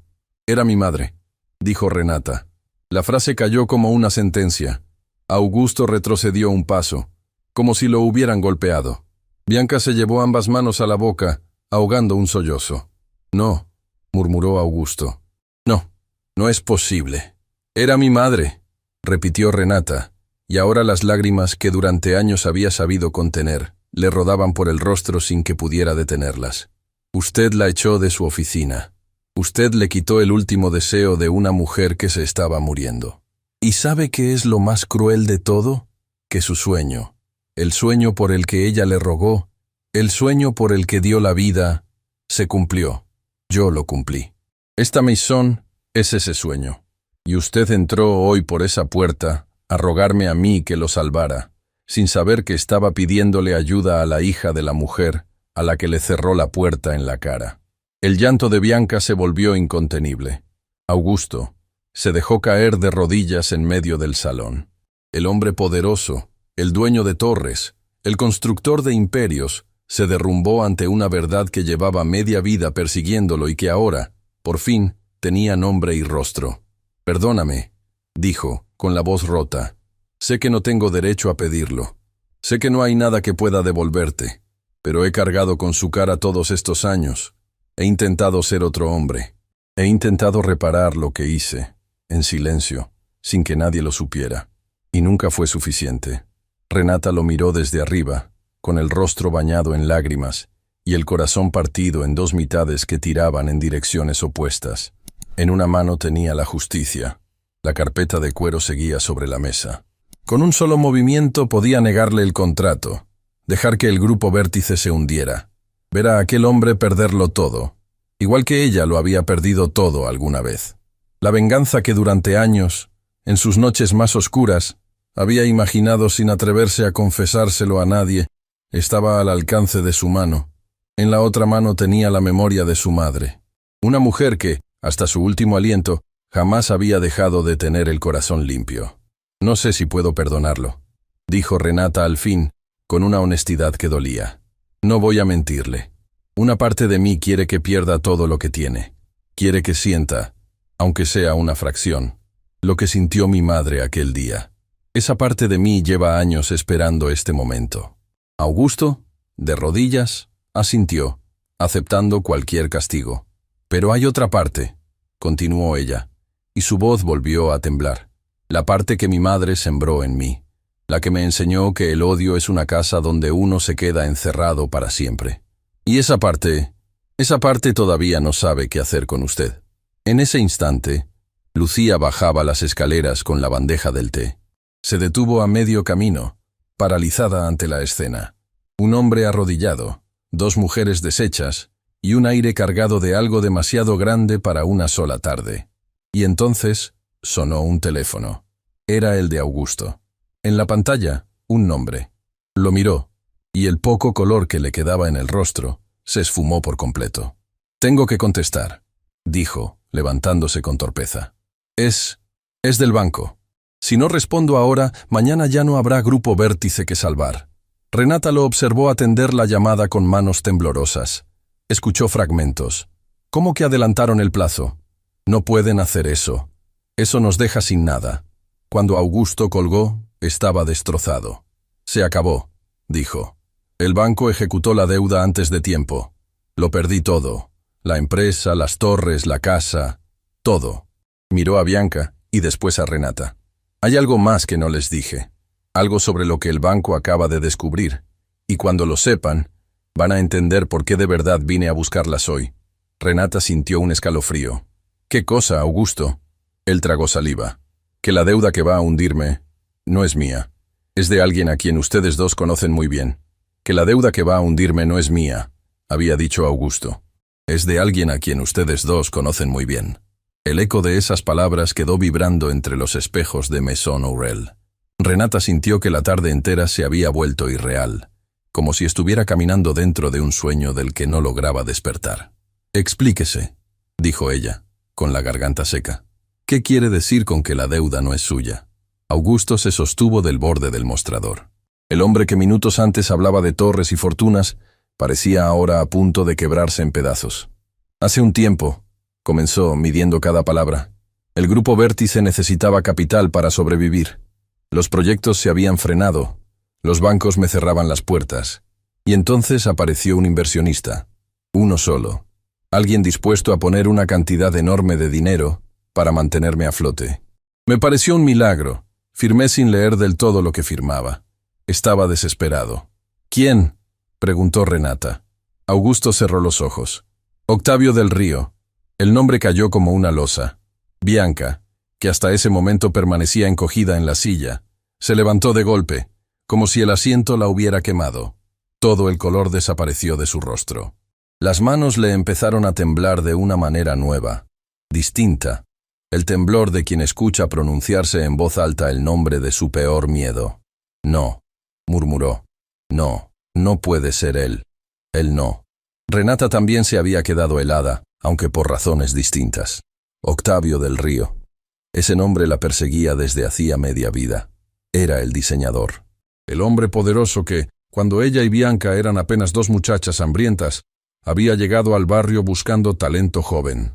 Era mi madre, dijo Renata. La frase cayó como una sentencia. Augusto retrocedió un paso, como si lo hubieran golpeado. Bianca se llevó ambas manos a la boca, ahogando un sollozo. No, murmuró Augusto. No, no es posible. Era mi madre, repitió Renata, y ahora las lágrimas que durante años había sabido contener le rodaban por el rostro sin que pudiera detenerlas. Usted la echó de su oficina. Usted le quitó el último deseo de una mujer que se estaba muriendo. ¿Y sabe qué es lo más cruel de todo? Que su sueño, el sueño por el que ella le rogó, el sueño por el que dio la vida, se cumplió. Yo lo cumplí. Esta maison es ese sueño. Y usted entró hoy por esa puerta a rogarme a mí que lo salvara, sin saber que estaba pidiéndole ayuda a la hija de la mujer a la que le cerró la puerta en la cara. El llanto de Bianca se volvió incontenible. Augusto se dejó caer de rodillas en medio del salón. El hombre poderoso, el dueño de torres, el constructor de imperios, se derrumbó ante una verdad que llevaba media vida persiguiéndolo y que ahora, por fin, tenía nombre y rostro. «Perdóname», dijo, con la voz rota. «Sé que no tengo derecho a pedirlo. Sé que no hay nada que pueda devolverte. Pero he cargado con su cara todos estos años. He intentado ser otro hombre. He intentado reparar lo que hice, en silencio, sin que nadie lo supiera. Y nunca fue suficiente». Renata lo miró desde arriba, con el rostro bañado en lágrimas y el corazón partido en dos mitades que tiraban en direcciones opuestas. En una mano tenía la justicia. La carpeta de cuero seguía sobre la mesa. Con un solo movimiento podía negarle el contrato, dejar que el grupo Vértice se hundiera, ver a aquel hombre perderlo todo, igual que ella lo había perdido todo alguna vez. La venganza que durante años, en sus noches más oscuras, había imaginado sin atreverse a confesárselo a nadie, estaba al alcance de su mano. En la otra mano tenía la memoria de su madre, una mujer que, hasta su último aliento, jamás había dejado de tener el corazón limpio. «No sé si puedo perdonarlo», dijo Renata al fin, con una honestidad que dolía. «No voy a mentirle. Una parte de mí quiere que pierda todo lo que tiene. Quiere que sienta, aunque sea una fracción, lo que sintió mi madre aquel día. Esa parte de mí lleva años esperando este momento». Augusto, de rodillas, asintió, aceptando cualquier castigo. «Pero hay otra parte», continuó ella, y su voz volvió a temblar. «La parte que mi madre sembró en mí, la que me enseñó que el odio es una casa donde uno se queda encerrado para siempre. Y esa parte todavía no sabe qué hacer con usted». En ese instante, Lucía bajaba las escaleras con la bandeja del té. Se detuvo a medio camino, paralizada ante la escena. Un hombre arrodillado, dos mujeres deshechas, y un aire cargado de algo demasiado grande para una sola tarde. Y entonces sonó un teléfono. Era el de Augusto. En la pantalla, un nombre. Lo miró, y el poco color que le quedaba en el rostro se esfumó por completo. «Tengo que contestar», dijo, levantándose con torpeza. Es del banco. Si no respondo ahora, mañana ya no habrá grupo Vértice que salvar». Renata lo observó atender la llamada con manos temblorosas. Escuchó fragmentos. «¿Cómo que adelantaron el plazo? No pueden hacer eso. Eso nos deja sin nada». Cuando Augusto colgó, estaba destrozado. «Se acabó», dijo. «El banco ejecutó la deuda antes de tiempo. Lo perdí todo. La empresa, las torres, la casa, todo». Miró a Bianca y después a Renata. «Hay algo más que no les dije. Algo sobre lo que el banco acaba de descubrir. Y cuando lo sepan, van a entender por qué de verdad vine a buscarlas hoy». Renata sintió un escalofrío. «¿Qué cosa, Augusto?» Él tragó saliva. «Que la deuda que va a hundirme no es mía. Es de alguien a quien ustedes dos conocen muy bien. Que la deuda que va a hundirme no es mía», había dicho Augusto. «Es de alguien a quien ustedes dos conocen muy bien». El eco de esas palabras quedó vibrando entre los espejos de Maison Aurel. Renata sintió que la tarde entera se había vuelto irreal, como si estuviera caminando dentro de un sueño del que no lograba despertar. «Explíquese», dijo ella, con la garganta seca. «¿Qué quiere decir con que la deuda no es suya?» Augusto se sostuvo del borde del mostrador. El hombre que minutos antes hablaba de torres y fortunas parecía ahora a punto de quebrarse en pedazos. «Hace un tiempo», comenzó, midiendo cada palabra. El grupo Vértice necesitaba capital para sobrevivir. Los proyectos se habían frenado. Los bancos me cerraban las puertas. Y entonces apareció un inversionista. Uno solo. Alguien dispuesto a poner una cantidad enorme de dinero para mantenerme a flote. Me pareció un milagro. Firmé sin leer del todo lo que firmaba. Estaba desesperado. ¿Quién?, preguntó Renata. Augusto cerró los ojos. Octavio del Río. El nombre cayó como una losa. Bianca, que hasta ese momento permanecía encogida en la silla, se levantó de golpe, como si el asiento la hubiera quemado. Todo el color desapareció de su rostro. Las manos le empezaron a temblar de una manera nueva, distinta. El temblor de quien escucha pronunciarse en voz alta el nombre de su peor miedo. No, murmuró. No, no puede ser él. Él no. Renata también se había quedado helada, aunque por razones distintas. Octavio del Río. Ese nombre la perseguía desde hacía media vida. Era el diseñador. El hombre poderoso que, cuando ella y Bianca eran apenas dos muchachas hambrientas, había llegado al barrio buscando talento joven.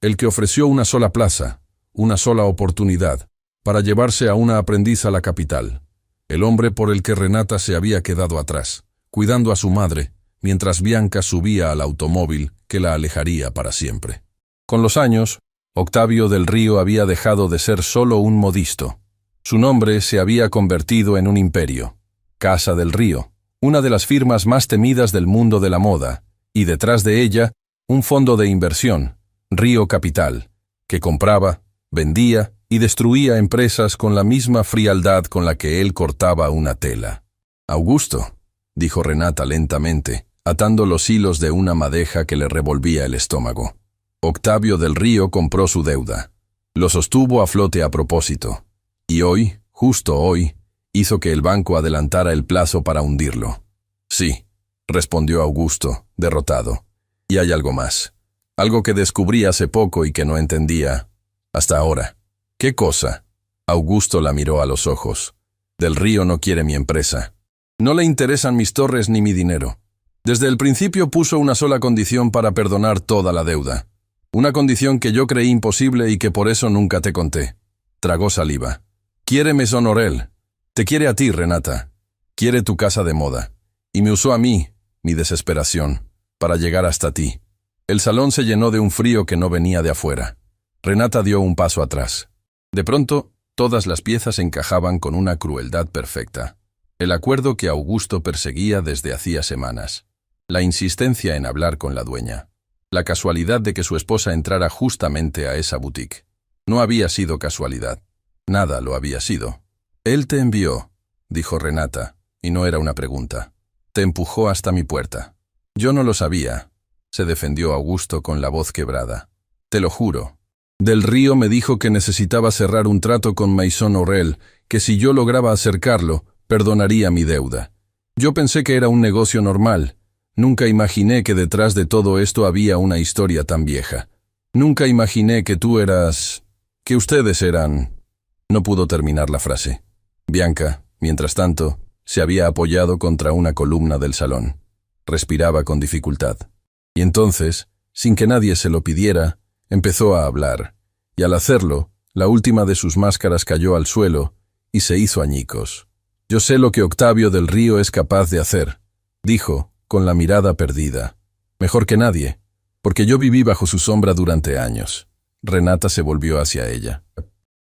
El que ofreció una sola plaza, una sola oportunidad, para llevarse a una aprendiz a la capital. El hombre por el que Renata se había quedado atrás, cuidando a su madre, mientras Bianca subía al automóvil que la alejaría para siempre. Con los años, Octavio del Río había dejado de ser solo un modisto. Su nombre se había convertido en un imperio. Casa del Río, una de las firmas más temidas del mundo de la moda, y detrás de ella, un fondo de inversión, Río Capital, que compraba, vendía y destruía empresas con la misma frialdad con la que él cortaba una tela. Augusto, dijo Renata lentamente, atando los hilos de una madeja que le revolvía el estómago. Octavio del Río compró su deuda. Lo sostuvo a flote a propósito. Y hoy, justo hoy, hizo que el banco adelantara el plazo para hundirlo. Sí, respondió Augusto, derrotado. Y hay algo más. Algo que descubrí hace poco y que no entendía hasta ahora. ¿Qué cosa? Augusto la miró a los ojos. Del Río no quiere mi empresa. No le interesan mis torres ni mi dinero. Desde el principio puso una sola condición para perdonar toda la deuda. Una condición que yo creí imposible y que por eso nunca te conté. Tragó saliva. Quiere Maison Orel. Te quiere a ti, Renata. Quiere tu casa de moda. Y me usó a mí, mi desesperación, para llegar hasta ti. El salón se llenó de un frío que no venía de afuera. Renata dio un paso atrás. De pronto, todas las piezas encajaban con una crueldad perfecta. El acuerdo que Augusto perseguía desde hacía semanas. La insistencia en hablar con la dueña. La casualidad de que su esposa entrara justamente a esa boutique. No había sido casualidad. Nada lo había sido. Él te envió, dijo Renata, y no era una pregunta. Te empujó hasta mi puerta. Yo no lo sabía, se defendió Augusto con la voz quebrada. Te lo juro. Del Río me dijo que necesitaba cerrar un trato con Maison Orel, que si yo lograba acercarlo, perdonaría mi deuda. Yo pensé que era un negocio normal. Nunca imaginé que detrás de todo esto había una historia tan vieja. Nunca imaginé que tú eras... que ustedes eran... No pudo terminar la frase. Bianca, mientras tanto, se había apoyado contra una columna del salón. Respiraba con dificultad. Y entonces, sin que nadie se lo pidiera, empezó a hablar. Y al hacerlo, la última de sus máscaras cayó al suelo y se hizo añicos. Yo sé lo que Octavio del Río es capaz de hacer, dijo, con la mirada perdida. Mejor que nadie, porque yo viví bajo su sombra durante años. Renata se volvió hacia ella.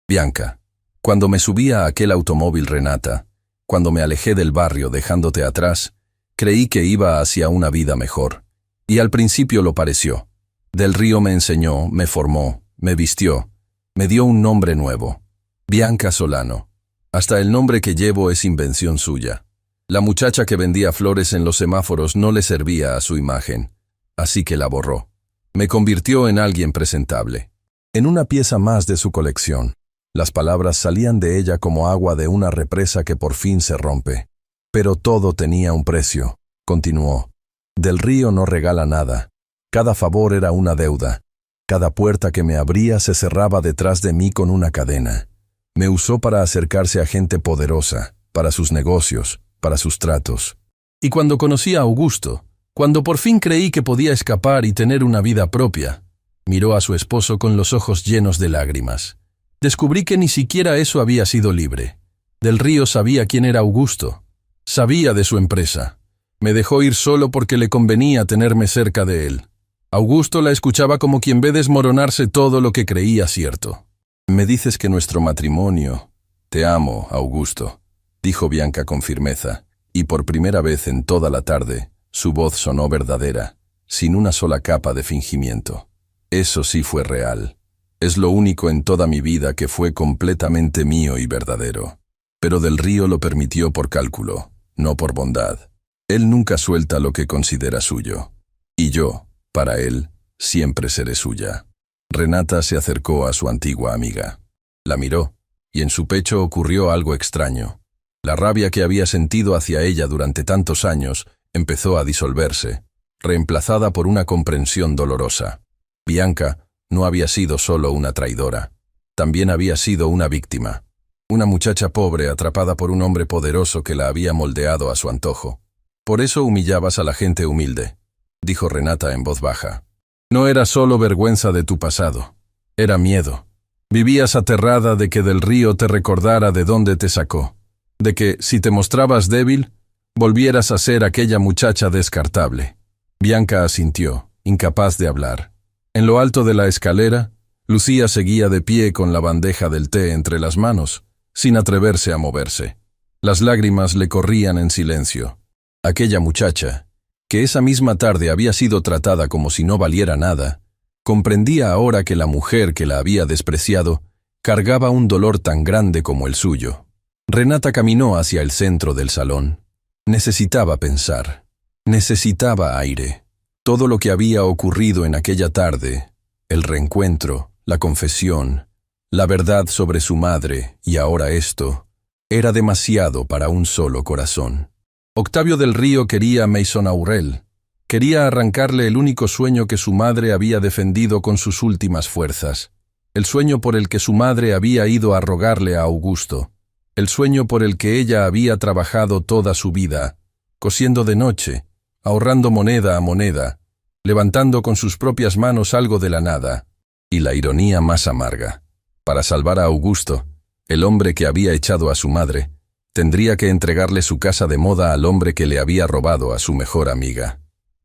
Bianca, cuando me subí a aquel automóvil, Renata, cuando me alejé del barrio dejándote atrás, creí que iba hacia una vida mejor. Y al principio lo pareció. Del Río me enseñó, me formó, me vistió, me dio un nombre nuevo. Bianca Solano. Hasta el nombre que llevo es invención suya. La muchacha que vendía flores en los semáforos no le servía a su imagen, así que la borró. Me convirtió en alguien presentable, en una pieza más de su colección. Las palabras salían de ella como agua de una represa que por fin se rompe. Pero todo tenía un precio, continuó. Del Río no regala nada. Cada favor era una deuda. Cada puerta que me abría se cerraba detrás de mí con una cadena. Me usó para acercarse a gente poderosa, para sus negocios, para sus tratos. Y cuando conocí a Augusto, cuando por fin creí que podía escapar y tener una vida propia, Miró a su esposo con los ojos llenos de lágrimas. Descubrí que ni siquiera eso había sido libre. Del Río sabía quién era Augusto. Sabía de su empresa. Me dejó ir solo porque le convenía tenerme cerca de él. Augusto la escuchaba como quien ve desmoronarse todo lo que creía cierto. «Me dices que nuestro matrimonio...» «Te amo, Augusto», dijo Bianca con firmeza, y por primera vez en toda la tarde, su voz sonó verdadera, sin una sola capa de fingimiento. Eso sí fue real. Es lo único en toda mi vida que fue completamente mío y verdadero. Pero Del Río lo permitió por cálculo, no por bondad. Él nunca suelta lo que considera suyo. Y yo, para él, siempre seré suya. Renata se acercó a su antigua amiga. La miró, y en su pecho ocurrió algo extraño. La rabia que había sentido hacia ella durante tantos años empezó a disolverse, reemplazada por una comprensión dolorosa. Bianca no había sido solo una traidora, también había sido una víctima. Una muchacha pobre atrapada por un hombre poderoso que la había moldeado a su antojo. «Por eso humillabas a la gente humilde», dijo Renata en voz baja. «No era solo vergüenza de tu pasado, era miedo. Vivías aterrada de que Del Río te recordara de dónde te sacó, de que, si te mostrabas débil, volvieras a ser aquella muchacha descartable». Bianca asintió, incapaz de hablar. En lo alto de la escalera, Lucía seguía de pie con la bandeja del té entre las manos, sin atreverse a moverse. Las lágrimas le corrían en silencio. Aquella muchacha, que esa misma tarde había sido tratada como si no valiera nada, comprendía ahora que la mujer que la había despreciado cargaba un dolor tan grande como el suyo. Renata caminó hacia el centro del salón. Necesitaba pensar. Necesitaba aire. Todo lo que había ocurrido en aquella tarde, el reencuentro, la confesión, la verdad sobre su madre y ahora esto, era demasiado para un solo corazón. Octavio Del Río quería a Maison Aurel. Quería arrancarle el único sueño que su madre había defendido con sus últimas fuerzas. El sueño por el que su madre había ido a rogarle a Augusto. El sueño por el que ella había trabajado toda su vida, cosiendo de noche, ahorrando moneda a moneda, levantando con sus propias manos algo de la nada. Y la ironía más amarga. Para salvar a Augusto, el hombre que había echado a su madre, tendría que entregarle su casa de moda al hombre que le había robado a su mejor amiga.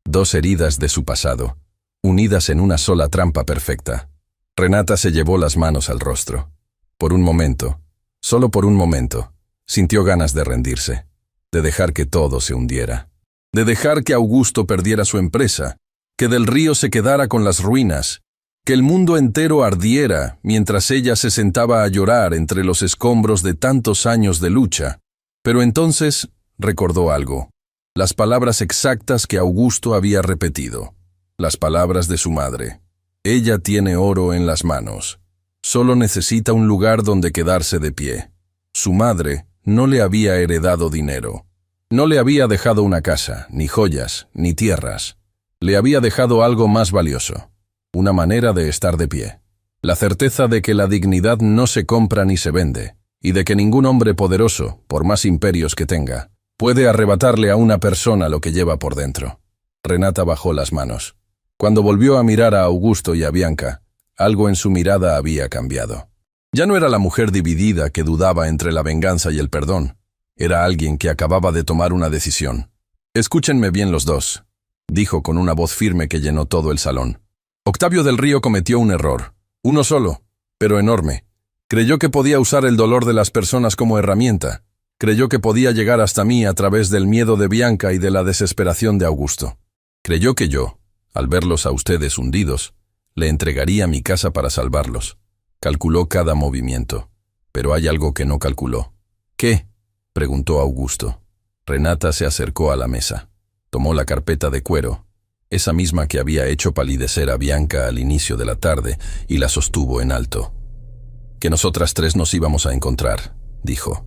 Dos heridas de su pasado, unidas en una sola trampa perfecta. Renata se llevó las manos al rostro. Por un momento, solo por un momento, sintió ganas de rendirse, de dejar que todo se hundiera, de dejar que Augusto perdiera su empresa, que Del Río se quedara con las ruinas, que el mundo entero ardiera mientras ella se sentaba a llorar entre los escombros de tantos años de lucha. Pero entonces recordó algo, las palabras exactas que Augusto había repetido, las palabras de su madre. Ella tiene oro en las manos, solo necesita un lugar donde quedarse de pie. Su madre no le había heredado dinero, no le había dejado una casa, ni joyas, ni tierras. Le había dejado algo más valioso. Una manera de estar de pie. La certeza de que la dignidad no se compra ni se vende, y de que ningún hombre poderoso, por más imperios que tenga, puede arrebatarle a una persona lo que lleva por dentro. Renata bajó las manos. Cuando volvió a mirar a Augusto y a Bianca, algo en su mirada había cambiado. Ya no era la mujer dividida que dudaba entre la venganza y el perdón. Era alguien que acababa de tomar una decisión. «Escúchenme bien los dos», dijo con una voz firme que llenó todo el salón. Octavio Del Río cometió un error, uno solo, pero enorme. Creyó que podía usar el dolor de las personas como herramienta. Creyó que podía llegar hasta mí a través del miedo de Bianca y de la desesperación de Augusto. Creyó que yo, al verlos a ustedes hundidos, le entregaría mi casa para salvarlos. Calculó cada movimiento, pero hay algo que no calculó. «¿Qué?», preguntó Augusto. Renata se acercó a la mesa. Tomó la carpeta de cuero, esa misma que había hecho palidecer a Bianca al inicio de la tarde, y la sostuvo en alto. «Que nosotras tres nos íbamos a encontrar», dijo.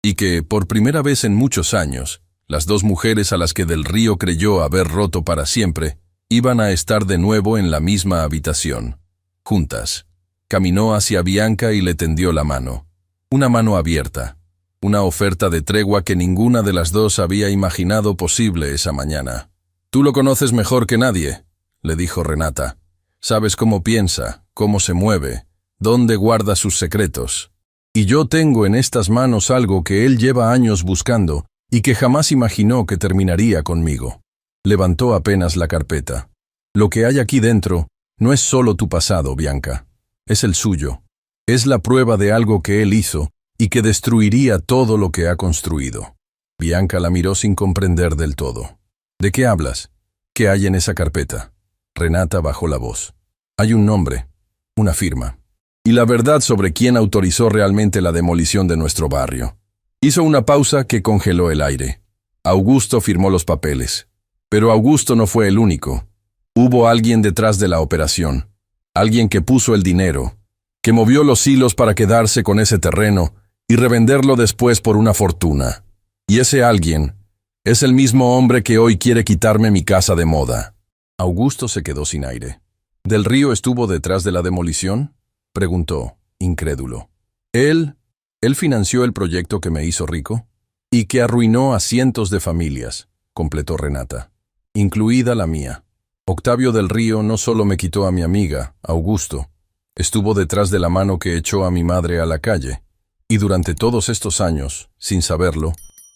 «Y que, por primera vez en muchos años, las dos mujeres a las que Del Río creyó haber roto para siempre, iban a estar de nuevo en la misma habitación, juntas». Caminó hacia Bianca y le tendió la mano. Una mano abierta. Una oferta de tregua que ninguna de las dos había imaginado posible esa mañana. «Tú lo conoces mejor que nadie», le dijo Renata. Sabes cómo piensa, cómo se mueve, dónde guarda sus secretos. Y yo tengo en estas manos algo que él lleva años buscando y que jamás imaginó que terminaría conmigo. Levantó apenas la carpeta. Lo que hay aquí dentro no es solo tu pasado, Bianca. Es el suyo. Es la prueba de algo que él hizo y que destruiría todo lo que ha construido. Bianca la miró sin comprender del todo. ¿De qué hablas? ¿Qué hay en esa carpeta? Renata bajó la voz. Hay un nombre, una firma. Y la verdad sobre quién autorizó realmente la demolición de nuestro barrio. Hizo una pausa que congeló el aire. Augusto firmó los papeles. Pero Augusto no fue el único. Hubo alguien detrás de la operación. Alguien que puso el dinero, que movió los hilos para quedarse con ese terreno y revenderlo después por una fortuna. Y ese alguien es el mismo hombre que hoy quiere quitarme mi casa de moda. Augusto se quedó sin aire. ¿Del Río estuvo detrás de la demolición?, preguntó, incrédulo. ¿Él financió el proyecto que me hizo rico? Y que arruinó a cientos de familias, completó Renata, incluida la mía. Octavio del Río no solo me quitó a mi amiga, Augusto, estuvo detrás de la mano que echó a mi madre a la calle. Y durante todos estos años, sin saberlo,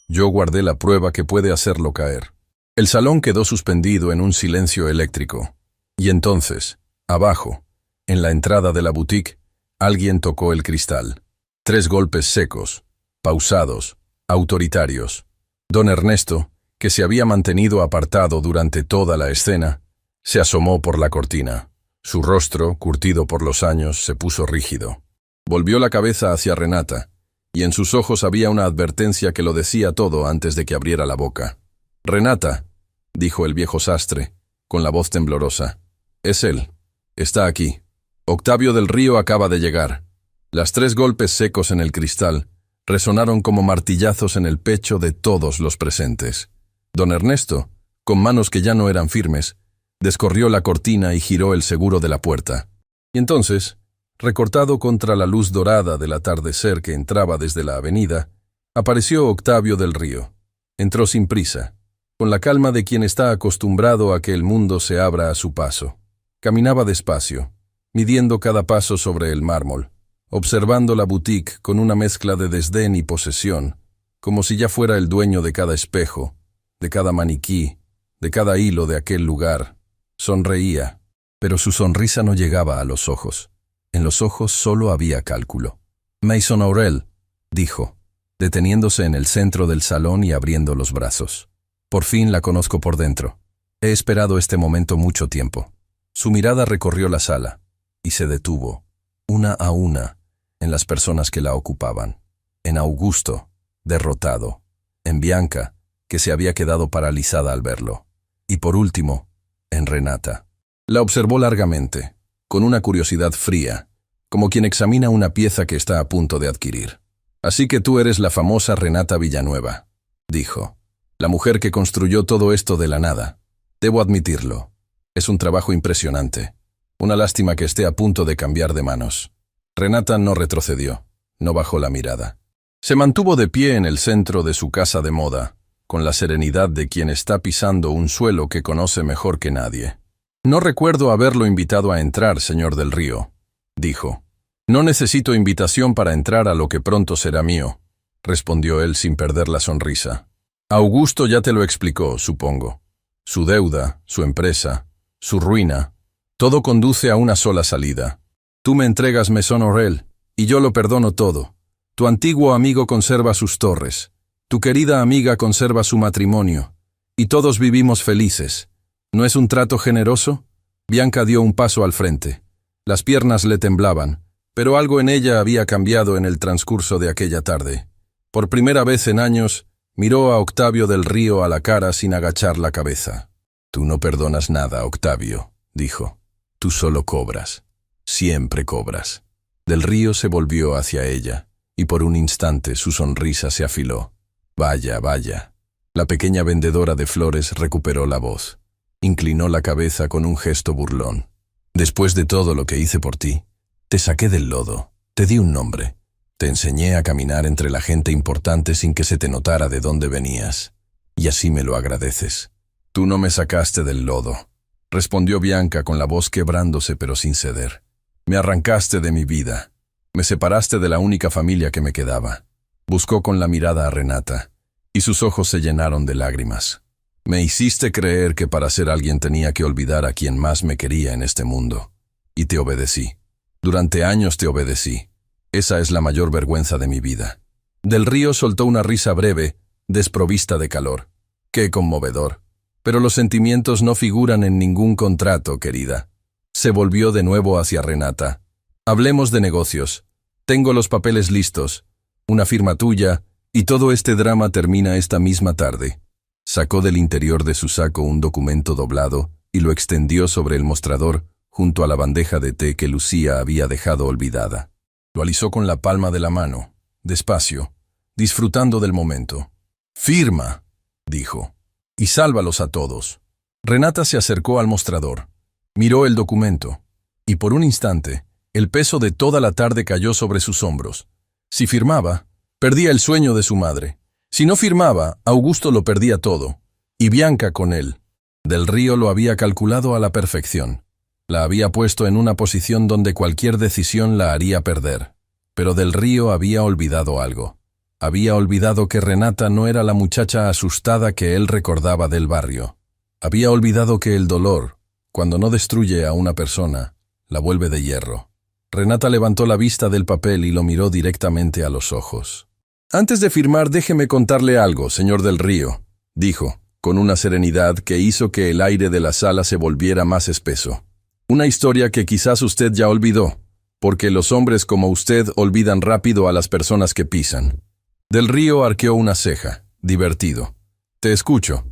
yo guardé la prueba que puede hacerlo caer. El salón quedó suspendido en un silencio eléctrico. Y entonces, abajo, en la entrada de la boutique, alguien tocó el cristal. 3 golpes secos, pausados, autoritarios. Don Ernesto, que se había mantenido apartado durante toda la escena, se asomó por la cortina. Su rostro, curtido por los años, se puso rígido. Volvió la cabeza hacia Renata, y en sus ojos había una advertencia que lo decía todo antes de que abriera la boca. «Renata», dijo el viejo sastre, con la voz temblorosa. «Es él. Está aquí. Octavio del Río acaba de llegar». Las 3 golpes secos en el cristal resonaron como martillazos en el pecho de todos los presentes. Don Ernesto, con manos que ya no eran firmes, descorrió la cortina y giró el seguro de la puerta. Y entonces, recortado contra la luz dorada del atardecer que entraba desde la avenida, apareció Octavio del Río. Entró sin prisa, con la calma de quien está acostumbrado a que el mundo se abra a su paso. Caminaba despacio, midiendo cada paso sobre el mármol, observando la boutique con una mezcla de desdén y posesión, como si ya fuera el dueño de cada espejo, de cada maniquí, de cada hilo de aquel lugar. Sonreía, pero su sonrisa no llegaba a los ojos. En los ojos solo había cálculo. «Mason Aurel», dijo, deteniéndose en el centro del salón y abriendo los brazos. «Por fin la conozco por dentro. He esperado este momento mucho tiempo». Su mirada recorrió la sala y se detuvo, una a una, en las personas que la ocupaban. En Augusto, derrotado. En Bianca, que se había quedado paralizada al verlo. Y por último, en Renata. La observó largamente, con una curiosidad fría, como quien examina una pieza que está a punto de adquirir. «Así que tú eres la famosa Renata Villanueva», dijo. «La mujer que construyó todo esto de la nada. Debo admitirlo. Es un trabajo impresionante. Una lástima que esté a punto de cambiar de manos». Renata no retrocedió, no bajó la mirada. Se mantuvo de pie en el centro de su casa de moda, con la serenidad de quien está pisando un suelo que conoce mejor que nadie. «No recuerdo haberlo invitado a entrar, señor del Río», dijo. «No necesito invitación para entrar a lo que pronto será mío», respondió él sin perder la sonrisa. «Augusto ya te lo explicó, supongo. Su deuda, su empresa, su ruina, todo conduce a una sola salida. Tú me entregas Maison Aurel, y yo lo perdono todo. Tu antiguo amigo conserva sus torres. Tu querida amiga conserva su matrimonio. Y todos vivimos felices. ¿No es un trato generoso?» Bianca dio un paso al frente. Las piernas le temblaban, pero algo en ella había cambiado en el transcurso de aquella tarde. Por primera vez en años, miró a Octavio del Río a la cara sin agachar la cabeza. «Tú no perdonas nada, Octavio», dijo. «Tú solo cobras. Siempre cobras». Del Río se volvió hacia ella, y por un instante su sonrisa se afiló. «Vaya, vaya». La pequeña vendedora de flores recuperó la voz. Inclinó la cabeza con un gesto burlón. «Después de todo lo que hice por ti, te saqué del lodo, te di un nombre, te enseñé a caminar entre la gente importante sin que se te notara de dónde venías. Y así me lo agradeces. Tú no me sacaste del lodo. respondió Bianca con la voz quebrándose pero sin ceder. Me arrancaste de mi vida. Me separaste de la única familia que me quedaba. Buscó con la mirada a Renata, y sus ojos se llenaron de lágrimas. Me hiciste creer que para ser alguien tenía que olvidar a quien más me quería en este mundo. Y te obedecí. Durante años te obedecí. Esa es la mayor vergüenza de mi vida. Del Río soltó una risa breve, desprovista de calor. Qué conmovedor. Pero los sentimientos no figuran en ningún contrato, querida. Se volvió de nuevo hacia Renata. Hablemos de negocios. Tengo los papeles listos, una firma tuya, y todo este drama termina esta misma tarde. Sacó del interior de su saco un documento doblado y lo extendió sobre el mostrador junto a la bandeja de té que Lucía había dejado olvidada. Lo alisó con la palma de la mano, despacio, disfrutando del momento. «Firma», dijo, «y sálvalos a todos». Renata se acercó al mostrador, miró el documento, y por un instante, el peso de toda la tarde cayó sobre sus hombros. Si firmaba, perdía el sueño de su madre. Si no firmaba, Augusto lo perdía todo, y Bianca con él. Del Río lo había calculado a la perfección. La había puesto en una posición donde cualquier decisión la haría perder. Pero Del Río había olvidado algo. Había olvidado que Renata no era la muchacha asustada que él recordaba del barrio. Había olvidado que el dolor, cuando no destruye a una persona, la vuelve de hierro. Renata levantó la vista del papel y lo miró directamente a los ojos. «Antes de firmar, déjeme contarle algo, señor Del Río», dijo, con una serenidad que hizo que el aire de la sala se volviera más espeso. «Una historia que quizás usted ya olvidó, porque los hombres como usted olvidan rápido a las personas que pisan». Del Río arqueó una ceja, divertido. «Te escucho».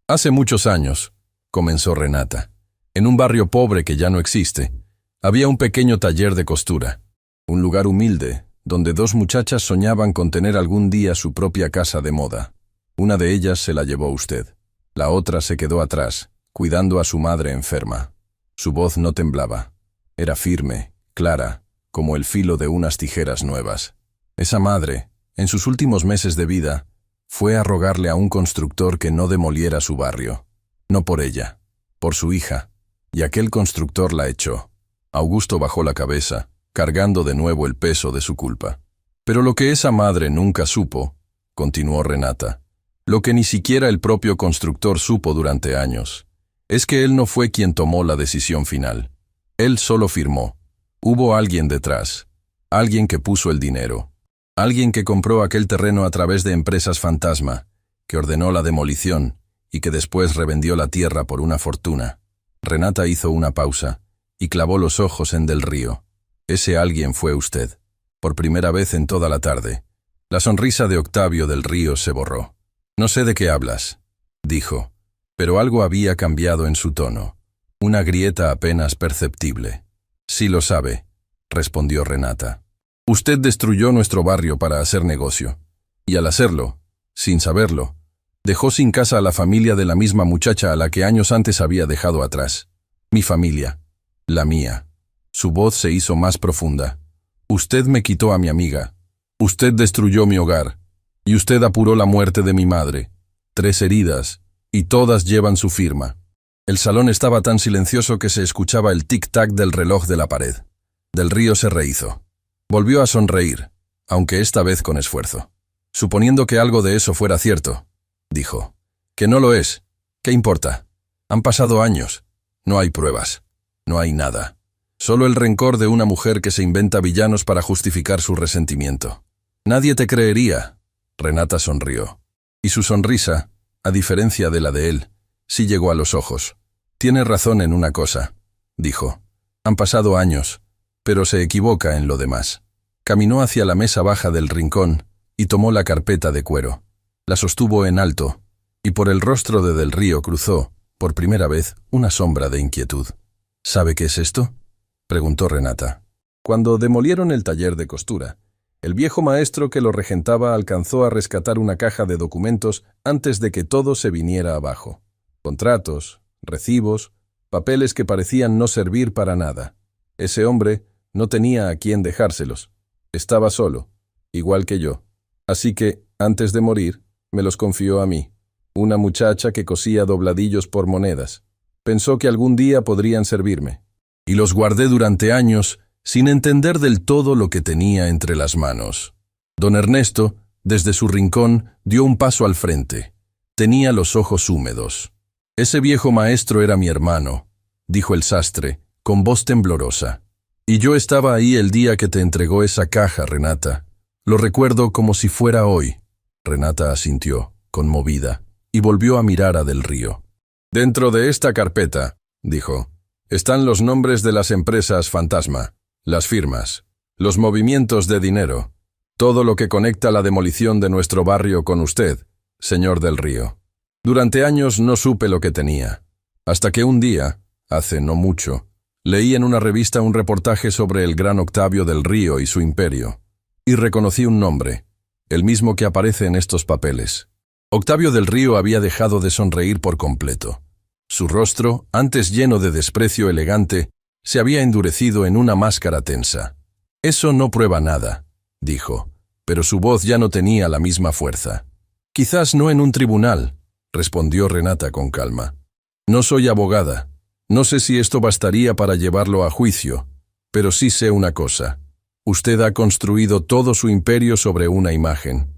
«Hace muchos años», comenzó Renata, «en un barrio pobre que ya no existe, había un pequeño taller de costura, un lugar humilde, donde dos muchachas soñaban con tener algún día su propia casa de moda. Una de ellas se la llevó usted. La otra se quedó atrás, cuidando a su madre enferma. Su voz no temblaba. Era firme, clara, como el filo de unas tijeras nuevas. Esa madre, en sus últimos meses de vida, fue a rogarle a un constructor que no demoliera su barrio. No por ella, por su hija, y aquel constructor la echó. Augusto bajó la cabeza, cargando de nuevo el peso de su culpa. Pero lo que esa madre nunca supo, continuó Renata, lo que ni siquiera el propio constructor supo durante años, es que él no fue quien tomó la decisión final. Él solo firmó. Hubo alguien detrás, alguien que puso el dinero, alguien que compró aquel terreno a través de empresas fantasma, que ordenó la demolición y que después revendió la tierra por una fortuna. Renata hizo una pausa y clavó los ojos en Del Río. Ese alguien fue usted. Por primera vez en toda la tarde. La sonrisa de Octavio Del Río se borró. «No sé de qué hablas», dijo, pero algo había cambiado en su tono. Una grieta apenas perceptible. «Sí lo sabe», respondió Renata. «Usted destruyó nuestro barrio para hacer negocio. Y al hacerlo, sin saberlo, dejó sin casa a la familia de la misma muchacha a la que años antes había dejado atrás. Mi familia. La mía». Su voz se hizo más profunda. «Usted me quitó a mi amiga. Usted destruyó mi hogar. Y usted apuró la muerte de mi madre. 3 heridas, y todas llevan su firma». El salón estaba tan silencioso que se escuchaba el tic-tac del reloj de la pared. Del Río se rehizó. Volvió a sonreír, aunque esta vez con esfuerzo. «Suponiendo que algo de eso fuera cierto», dijo. «Que no lo es. ¿Qué importa? Han pasado años. No hay pruebas. No hay nada. Solo el rencor de una mujer que se inventa villanos para justificar su resentimiento. Nadie te creería». Renata sonrió. Y su sonrisa, a diferencia de la de él, sí llegó a los ojos. «Tiene razón en una cosa», dijo. «Han pasado años, pero se equivoca en lo demás». Caminó hacia la mesa baja del rincón y tomó la carpeta de cuero. La sostuvo en alto, y por el rostro de Del Río cruzó, por primera vez, una sombra de inquietud. «¿Sabe qué es esto?», preguntó Renata. Cuando demolieron el taller de costura, el viejo maestro que lo regentaba alcanzó a rescatar una caja de documentos antes de que todo se viniera abajo. Contratos, recibos, papeles que parecían no servir para nada. Ese hombre no tenía a quién dejárselos. Estaba solo, igual que yo. Así que, antes de morir, me los confió a mí, una muchacha que cosía dobladillos por monedas. Pensó que algún día podrían servirme. Y los guardé durante años sin entender del todo lo que tenía entre las manos. Don Ernesto, desde su rincón, dio un paso al frente. Tenía los ojos húmedos. «Ese viejo maestro era mi hermano», dijo el sastre, con voz temblorosa. «Y yo estaba ahí el día que te entregó esa caja, Renata. Lo recuerdo como si fuera hoy». Renata asintió, conmovida, y volvió a mirar a Del Río. «Dentro de esta carpeta», dijo, «están los nombres de las empresas fantasma, las firmas, los movimientos de dinero, todo lo que conecta la demolición de nuestro barrio con usted, señor Del Río. Durante años no supe lo que tenía, hasta que un día, hace no mucho, leí en una revista un reportaje sobre el gran Octavio Del Río y su imperio, y reconocí un nombre, el mismo que aparece en estos papeles. Octavio Del Río había dejado de sonreír por completo. Su rostro, antes lleno de desprecio elegante, se había endurecido en una máscara tensa. «Eso no prueba nada», dijo, pero su voz ya no tenía la misma fuerza. «Quizás no en un tribunal», respondió Renata con calma. «No soy abogada. No sé si esto bastaría para llevarlo a juicio, pero sí sé una cosa. Usted ha construido todo su imperio sobre una imagen.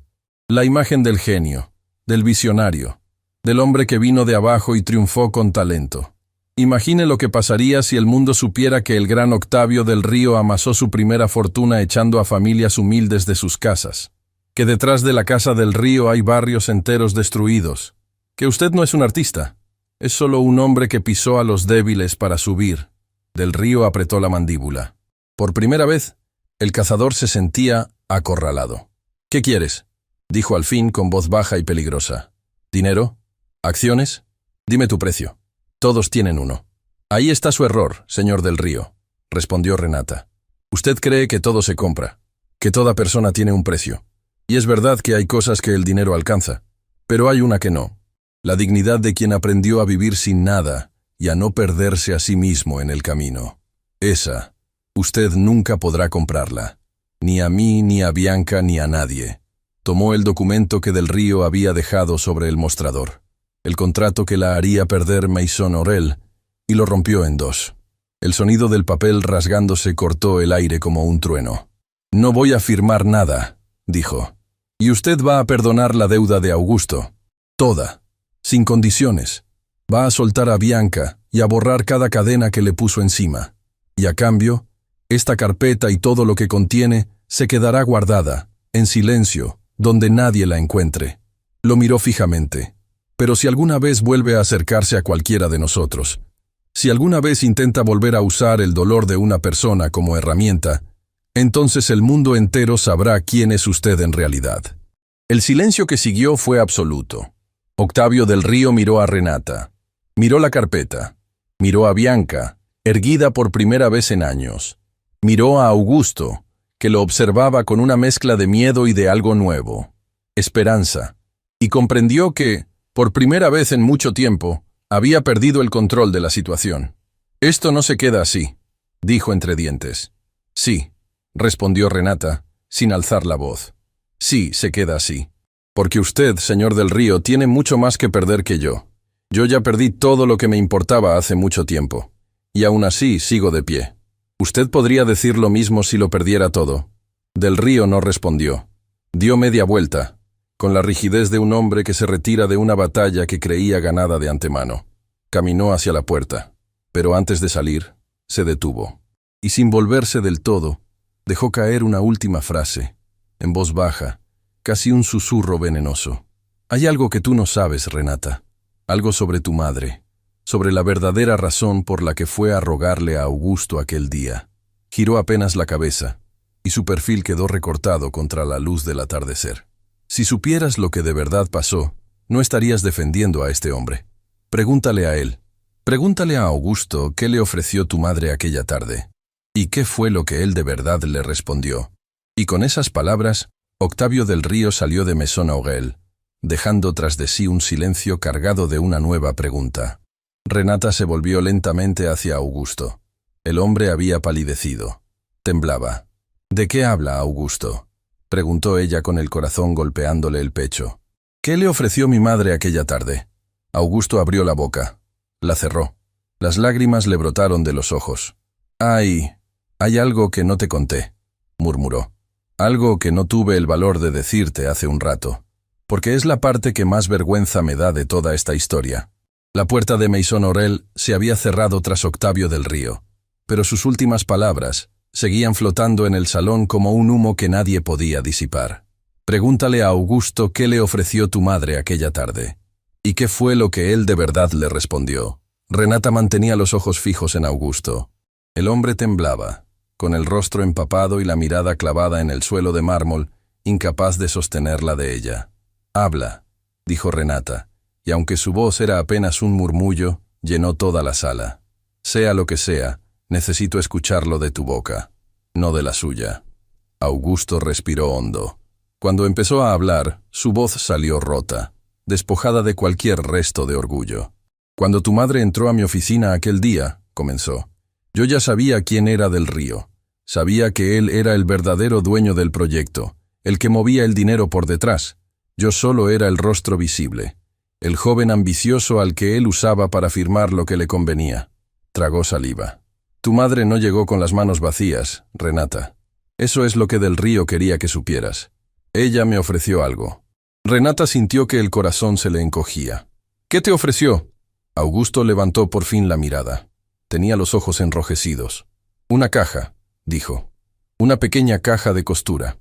La imagen del genio, del visionario, del hombre que vino de abajo y triunfó con talento. Imagine lo que pasaría si el mundo supiera que el gran Octavio Del Río amasó su primera fortuna echando a familias humildes de sus casas, que detrás de la casa del Río hay barrios enteros destruidos, que usted no es un artista, es solo un hombre que pisó a los débiles para subir». Del Río apretó la mandíbula. Por primera vez, el cazador se sentía acorralado. «¿Qué quieres?», dijo al fin con voz baja y peligrosa. «¿Dinero? ¿Acciones? Dime tu precio. Todos tienen uno». «Ahí está su error, señor Del Río», respondió Renata. «Usted cree que todo se compra, que toda persona tiene un precio. Y es verdad que hay cosas que el dinero alcanza, pero hay una que no. La dignidad de quien aprendió a vivir sin nada y a no perderse a sí mismo en el camino. Esa, usted nunca podrá comprarla. Ni a mí, ni a Bianca, ni a nadie». Tomó el documento que Del Río había dejado sobre el mostrador, el contrato que la haría perder Maison Aurel, y lo rompió en dos. El sonido del papel rasgándose cortó el aire como un trueno. «No voy a firmar nada», dijo. «Y usted va a perdonar la deuda de Augusto. Toda. Sin condiciones. Va a soltar a Bianca y a borrar cada cadena que le puso encima. Y a cambio, esta carpeta y todo lo que contiene se quedará guardada, en silencio, donde nadie la encuentre». Lo miró fijamente. «Pero si alguna vez vuelve a acercarse a cualquiera de nosotros, si alguna vez intenta volver a usar el dolor de una persona como herramienta, entonces el mundo entero sabrá quién es usted en realidad». El silencio que siguió fue absoluto. Octavio Del Río miró a Renata. Miró la carpeta. Miró a Bianca, erguida por primera vez en años. Miró a Augusto, que lo observaba con una mezcla de miedo y de algo nuevo, esperanza, y comprendió que, por primera vez en mucho tiempo, había perdido el control de la situación. «Esto no se queda así», dijo entre dientes. «Sí», respondió Renata, sin alzar la voz. «Sí, se queda así. Porque usted, señor Del Río, tiene mucho más que perder que yo. Yo ya perdí todo lo que me importaba hace mucho tiempo, y aún así sigo de pie. Usted podría decir lo mismo si lo perdiera todo». Del Río no respondió. Dio media vuelta, con la rigidez de un hombre que se retira de una batalla que creía ganada de antemano. Caminó hacia la puerta, pero antes de salir, se detuvo. Y sin volverse del todo, dejó caer una última frase, en voz baja, casi un susurro venenoso. «Hay algo que tú no sabes, Renata. Algo sobre tu madre, sobre la verdadera razón por la que fue a rogarle a Augusto aquel día». Giró apenas la cabeza, y su perfil quedó recortado contra la luz del atardecer. «Si supieras lo que de verdad pasó, no estarías defendiendo a este hombre. Pregúntale a él. Pregúntale a Augusto qué le ofreció tu madre aquella tarde, y qué fue lo que él de verdad le respondió». Y con esas palabras, Octavio Del Río salió de Maison Aurel, dejando tras de sí un silencio cargado de una nueva pregunta. Renata se volvió lentamente hacia Augusto. El hombre había palidecido. Temblaba. «¿De qué habla Augusto?», preguntó ella con el corazón golpeándole el pecho. «¿Qué le ofreció mi madre aquella tarde?». Augusto abrió la boca. La cerró. Las lágrimas le brotaron de los ojos. «Ay, hay algo que no te conté», murmuró. «Algo que no tuve el valor de decirte hace un rato, porque es la parte que más vergüenza me da de toda esta historia». La puerta de Maison Aurel se había cerrado tras Octavio del Río, pero sus últimas palabras seguían flotando en el salón como un humo que nadie podía disipar. «Pregúntale a Augusto qué le ofreció tu madre aquella tarde». ¿Y qué fue lo que él de verdad le respondió? Renata mantenía los ojos fijos en Augusto. El hombre temblaba, con el rostro empapado y la mirada clavada en el suelo de mármol, incapaz de sostenerla de ella. «Habla», dijo Renata, y aunque su voz era apenas un murmullo, llenó toda la sala. «Sea lo que sea, necesito escucharlo de tu boca, no de la suya». Augusto respiró hondo. Cuando empezó a hablar, su voz salió rota, despojada de cualquier resto de orgullo. «Cuando tu madre entró a mi oficina aquel día», comenzó, «yo ya sabía quién era del Río. Sabía que él era el verdadero dueño del proyecto, el que movía el dinero por detrás. Yo solo era el rostro visible, el joven ambicioso al que él usaba para firmar lo que le convenía». Tragó saliva. «Tu madre no llegó con las manos vacías, Renata. Eso es lo que del Río quería que supieras. Ella me ofreció algo». Renata sintió que el corazón se le encogía. «¿Qué te ofreció?» Augusto levantó por fin la mirada. Tenía los ojos enrojecidos. «Una caja», dijo. «Una pequeña caja de costura,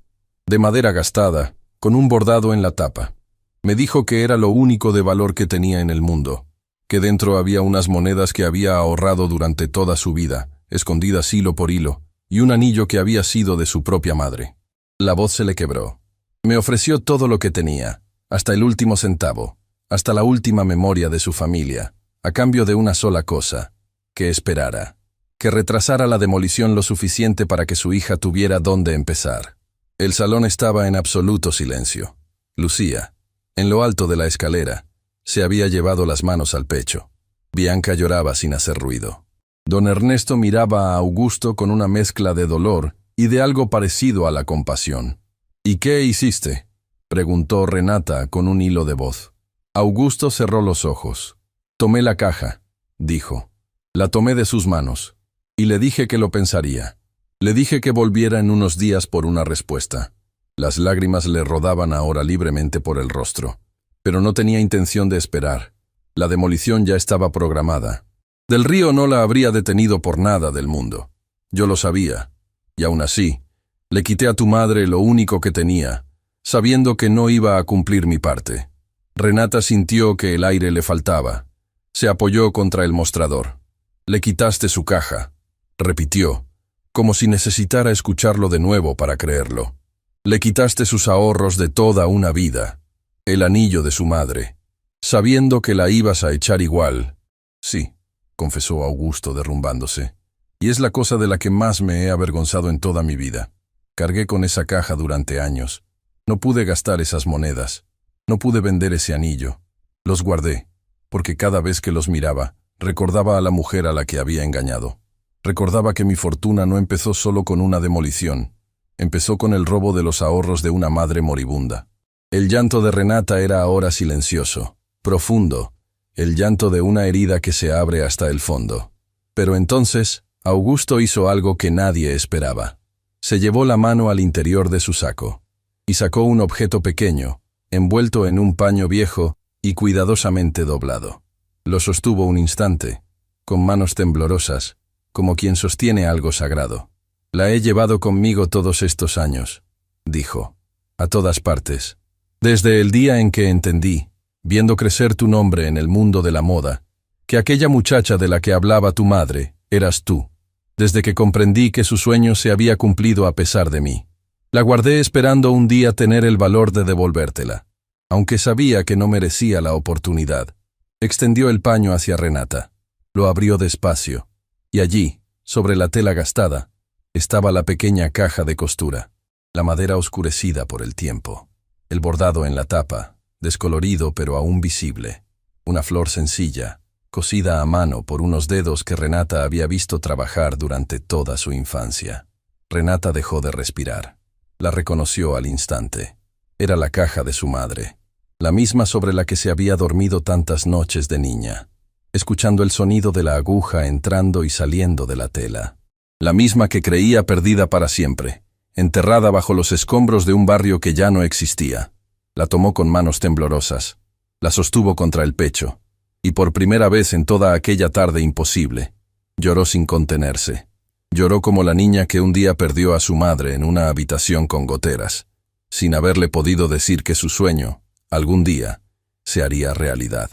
de madera gastada, con un bordado en la tapa. Me dijo que era lo único de valor que tenía en el mundo, que dentro había unas monedas que había ahorrado durante toda su vida, escondidas hilo por hilo, y un anillo que había sido de su propia madre». La voz se le quebró. «Me ofreció todo lo que tenía, hasta el último centavo, hasta la última memoria de su familia, a cambio de una sola cosa, que esperara, que retrasara la demolición lo suficiente para que su hija tuviera dónde empezar». El salón estaba en absoluto silencio. Lucía, en lo alto de la escalera, se había llevado las manos al pecho. Bianca lloraba sin hacer ruido. Don Ernesto miraba a Augusto con una mezcla de dolor y de algo parecido a la compasión. «¿Y qué hiciste?», preguntó Renata con un hilo de voz. Augusto cerró los ojos. «Tomé la caja», dijo. «La tomé de sus manos. Y le dije que lo pensaría. Le dije que volviera en unos días por una respuesta». Las lágrimas le rodaban ahora libremente por el rostro. Pero no tenía intención de esperar. La demolición ya estaba programada. Del Río no la habría detenido por nada del mundo. Yo lo sabía. Y aún así, le quité a tu madre lo único que tenía, sabiendo que no iba a cumplir mi parte. Renata sintió que el aire le faltaba. Se apoyó contra el mostrador. «Le quitaste su caja», repitió, como si necesitara escucharlo de nuevo para creerlo. «Le quitaste sus ahorros de toda una vida, el anillo de su madre, sabiendo que la ibas a echar igual». «Sí», confesó Augusto derrumbándose, «y es la cosa de la que más me he avergonzado en toda mi vida. Cargué con esa caja durante años. No pude gastar esas monedas. No pude vender ese anillo. Los guardé, porque cada vez que los miraba, recordaba a la mujer a la que había engañado. Recordaba que mi fortuna no empezó solo con una demolición. Empezó con el robo de los ahorros de una madre moribunda». El llanto de Renata era ahora silencioso, profundo, el llanto de una herida que se abre hasta el fondo. Pero entonces, Augusto hizo algo que nadie esperaba. Se llevó la mano al interior de su saco y sacó un objeto pequeño, envuelto en un paño viejo y cuidadosamente doblado. Lo sostuvo un instante, con manos temblorosas, como quien sostiene algo sagrado. «La he llevado conmigo todos estos años», dijo, «a todas partes. Desde el día en que entendí, viendo crecer tu nombre en el mundo de la moda, que aquella muchacha de la que hablaba tu madre eras tú. Desde que comprendí que su sueño se había cumplido a pesar de mí. La guardé esperando un día tener el valor de devolvértela, aunque sabía que no merecía la oportunidad». Extendió el paño hacia Renata. Lo abrió despacio, y allí, sobre la tela gastada, estaba la pequeña caja de costura, la madera oscurecida por el tiempo, el bordado en la tapa, descolorido pero aún visible, una flor sencilla, cosida a mano por unos dedos que Renata había visto trabajar durante toda su infancia. Renata dejó de respirar. La reconoció al instante. Era la caja de su madre, la misma sobre la que se había dormido tantas noches de niña. escuchando el sonido de la aguja entrando y saliendo de la tela. La misma que creía perdida para siempre, enterrada bajo los escombros de un barrio que ya no existía. La tomó con manos temblorosas, la sostuvo contra el pecho, y por primera vez en toda aquella tarde imposible, lloró sin contenerse. Lloró como la niña que un día perdió a su madre en una habitación con goteras, sin haberle podido decir que su sueño, algún día, se haría realidad.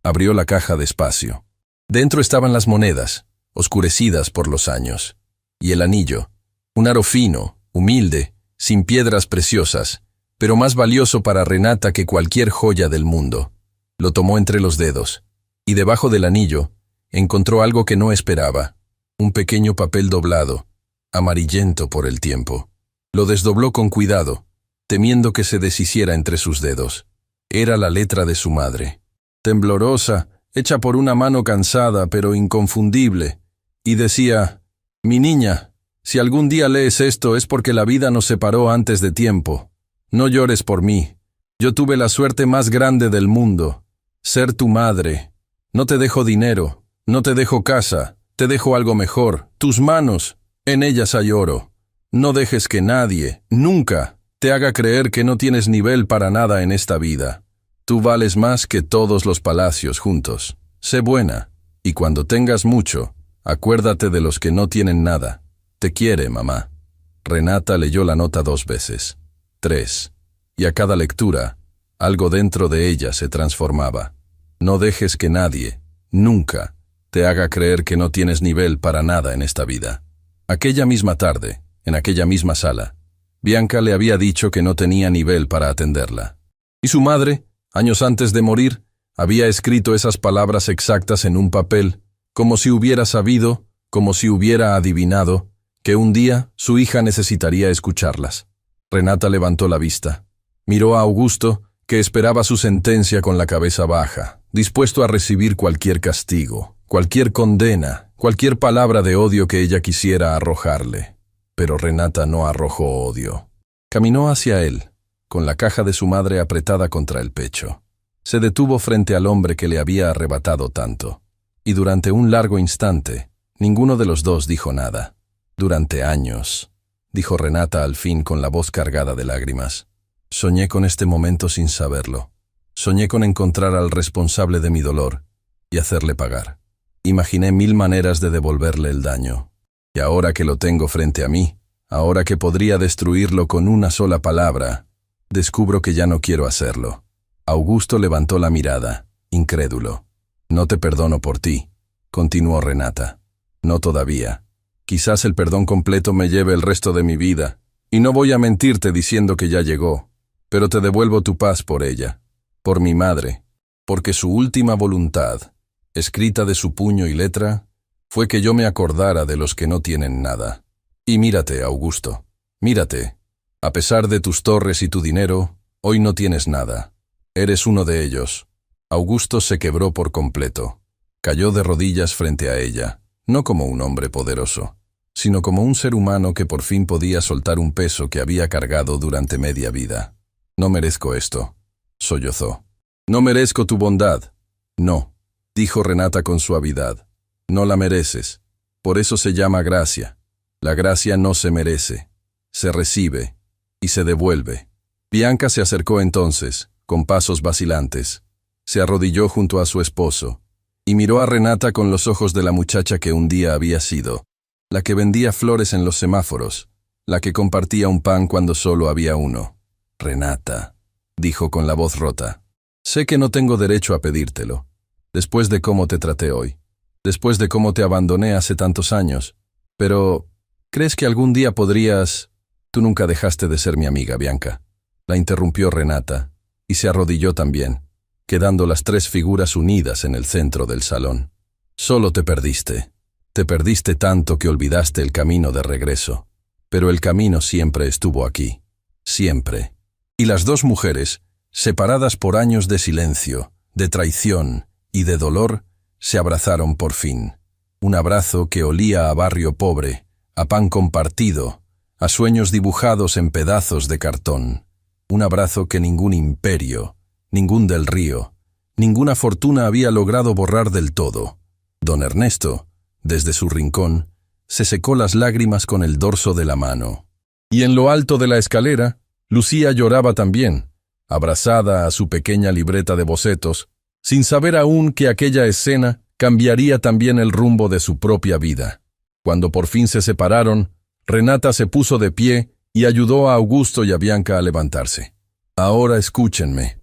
Abrió la caja despacio. Dentro estaban las monedas, oscurecidas por los años, y el anillo, un aro fino, humilde, sin piedras preciosas, pero más valioso para Renata que cualquier joya del mundo. Lo tomó entre los dedos, y debajo del anillo encontró algo que no esperaba, un pequeño papel doblado, amarillento por el tiempo. Lo desdobló con cuidado, temiendo que se deshiciera entre sus dedos. Era la letra de su madre, temblorosa, hecha por una mano cansada pero inconfundible, y decía: «Mi niña, si algún día lees esto es porque la vida nos separó antes de tiempo. No llores por mí. Yo tuve la suerte más grande del mundo, ser tu madre. No te dejo dinero, no te dejo casa, te dejo algo mejor, tus manos, en ellas hay oro. No dejes que nadie, nunca, te haga creer que no tienes nivel para nada en esta vida. Tú vales más que todos los palacios juntos. Sé buena, y cuando tengas mucho, acuérdate de los que no tienen nada. Te quiere, mamá». Renata leyó la nota 2 veces, 3, y a cada lectura, algo dentro de ella se transformaba. No dejes que nadie, nunca, te haga creer que no tienes nivel para nada en esta vida. Aquella misma tarde, en aquella misma sala, Bianca le había dicho que no tenía nivel para atenderla. Y su madre, años antes de morir, había escrito esas palabras exactas en un papel, como si hubiera sabido, como si hubiera adivinado, que un día su hija necesitaría escucharlas. Renata levantó la vista. Miró a Augusto, que esperaba su sentencia con la cabeza baja, dispuesto a recibir cualquier castigo, cualquier condena, cualquier palabra de odio que ella quisiera arrojarle. Pero Renata no arrojó odio. Caminó hacia él, con la caja de su madre apretada contra el pecho. Se detuvo frente al hombre que le había arrebatado tanto. Y durante un largo instante, ninguno de los dos dijo nada. «Durante años», dijo Renata al fin con la voz cargada de lágrimas, «soñé con este momento sin saberlo. Soñé con encontrar al responsable de mi dolor y hacerle pagar. Imaginé 1000 maneras de devolverle el daño. Y ahora que lo tengo frente a mí, ahora que podría destruirlo con una sola palabra, descubro que ya no quiero hacerlo». Augusto levantó la mirada, incrédulo. «No te perdono por ti», continuó Renata. «No todavía. Quizás el perdón completo me lleve el resto de mi vida, y no voy a mentirte diciendo que ya llegó, pero te devuelvo tu paz por ella, por mi madre, porque su última voluntad, escrita de su puño y letra, fue que yo me acordara de los que no tienen nada. Y mírate, Augusto, mírate. A pesar de tus torres y tu dinero, hoy no tienes nada. Eres uno de ellos». Augusto se quebró por completo. Cayó de rodillas frente a ella, no como un hombre poderoso, sino como un ser humano que por fin podía soltar un peso que había cargado durante media vida. «No merezco esto», sollozó. «No merezco tu bondad». «No», dijo Renata con suavidad. «No la mereces. Por eso se llama gracia. La gracia no se merece. Se recibe y se devuelve». Bianca se acercó entonces, con pasos vacilantes. Se arrodilló junto a su esposo y miró a Renata con los ojos de la muchacha que un día había sido, la que vendía flores en los semáforos, la que compartía un pan cuando solo había uno. «Renata», dijo con la voz rota, «sé que no tengo derecho a pedírtelo, después de cómo te traté hoy, después de cómo te abandoné hace tantos años, pero ¿crees que algún día podrías...?» «Tú nunca dejaste de ser mi amiga, Bianca», la interrumpió Renata, y se arrodilló también, quedando las 3 figuras unidas en el centro del salón. «Solo te perdiste. Te perdiste tanto que olvidaste el camino de regreso. Pero el camino siempre estuvo aquí. Siempre». Y las 2 mujeres, separadas por años de silencio, de traición y de dolor, se abrazaron por fin. Un abrazo que olía a barrio pobre, a pan compartido, a sueños dibujados en pedazos de cartón. Un abrazo que ningún imperio, ningún del Río, Ninguna fortuna había logrado borrar del todo. Don Ernesto, desde su rincón, se secó las lágrimas con el dorso de la mano. Y en lo alto de la escalera, Lucía lloraba también, abrazada a su pequeña libreta de bocetos, sin saber aún que aquella escena cambiaría también el rumbo de su propia vida. Cuando por fin se separaron, Renata se puso de pie y ayudó a Augusto y a Bianca a levantarse. «Ahora escúchenme»,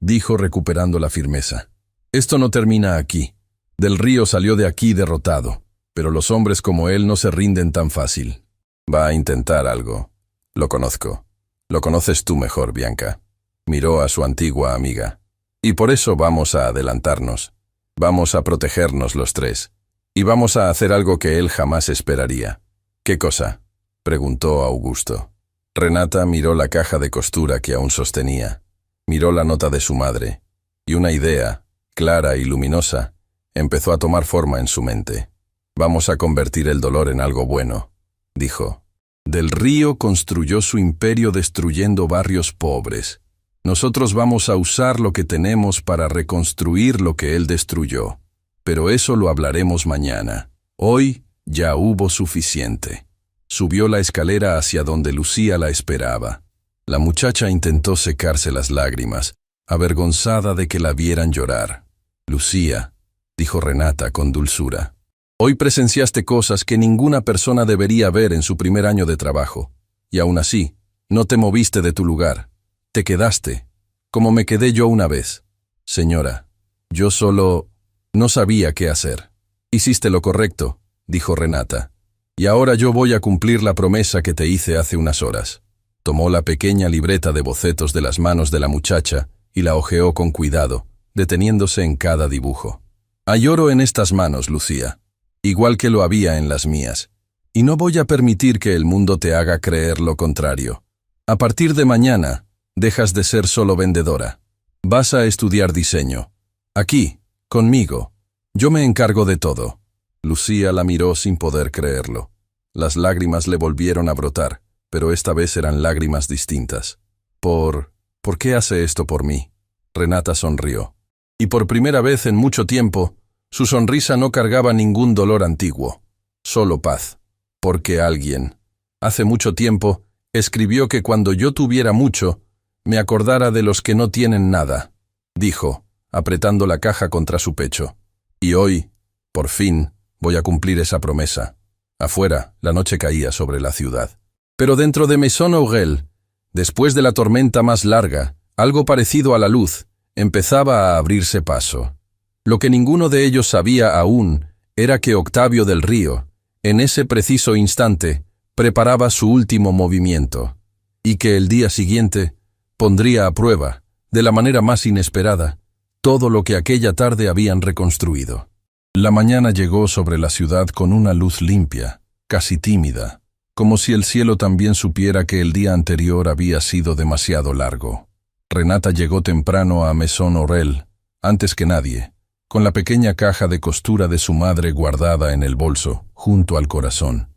dijo recuperando la firmeza. «Esto no termina aquí. Del Río salió de aquí derrotado, pero los hombres como él no se rinden tan fácil. Va a intentar algo. Lo conozco. Lo conoces tú mejor, Bianca». Miró a su antigua amiga. «Y por eso vamos a adelantarnos. Vamos a protegernos los tres. Y vamos a hacer algo que él jamás esperaría». «¿Qué cosa?», preguntó Augusto. Renata miró la caja de costura que aún sostenía. Miró la nota de su madre. Y una idea, clara y luminosa, empezó a tomar forma en su mente. «Vamos a convertir el dolor en algo bueno», dijo. «Del Río construyó su imperio destruyendo barrios pobres. Nosotros vamos a usar lo que tenemos para reconstruir lo que él destruyó. Pero eso lo hablaremos mañana. Hoy ya hubo suficiente». Subió la escalera hacia donde Lucía la esperaba. La muchacha intentó secarse las lágrimas, avergonzada de que la vieran llorar. «Lucía», dijo Renata con dulzura, «hoy presenciaste cosas que ninguna persona debería ver en su primer año de trabajo. Y aún así, no te moviste de tu lugar. Te quedaste, como me quedé yo una vez. Señora, yo solo no sabía qué hacer». «Hiciste lo correcto», dijo Renata. «Y ahora yo voy a cumplir la promesa que te hice hace unas horas». Tomó la pequeña libreta de bocetos de las manos de la muchacha y la hojeó con cuidado, deteniéndose en cada dibujo. «Hay oro en estas manos, Lucía, igual que lo había en las mías, y no voy a permitir que el mundo te haga creer lo contrario. A partir de mañana, dejas de ser solo vendedora. Vas a estudiar diseño. Aquí, conmigo. Yo me encargo de todo». Lucía la miró sin poder creerlo. Las lágrimas le volvieron a brotar, pero esta vez eran lágrimas distintas. ¿Por qué hace esto por mí?». Renata sonrió. Y por primera vez en mucho tiempo, su sonrisa no cargaba ningún dolor antiguo, solo paz. «Porque alguien, hace mucho tiempo, escribió que cuando yo tuviera mucho, me acordara de los que no tienen nada», dijo, apretando la caja contra su pecho. «Y hoy, por fin, voy a cumplir esa promesa». Afuera, la noche caía sobre la ciudad. Pero dentro de Maison Aurel, después de la tormenta más larga, algo parecido a la luz, empezaba a abrirse paso. Lo que ninguno de ellos sabía aún era que Octavio del Río, en ese preciso instante, preparaba su último movimiento, y que el día siguiente pondría a prueba, de la manera más inesperada, todo lo que aquella tarde habían reconstruido. La mañana llegó sobre la ciudad con una luz limpia, casi tímida, como si el cielo también supiera que el día anterior había sido demasiado largo. Renata llegó temprano a Maison Aurel, antes que nadie, con la pequeña caja de costura de su madre guardada en el bolso, junto al corazón.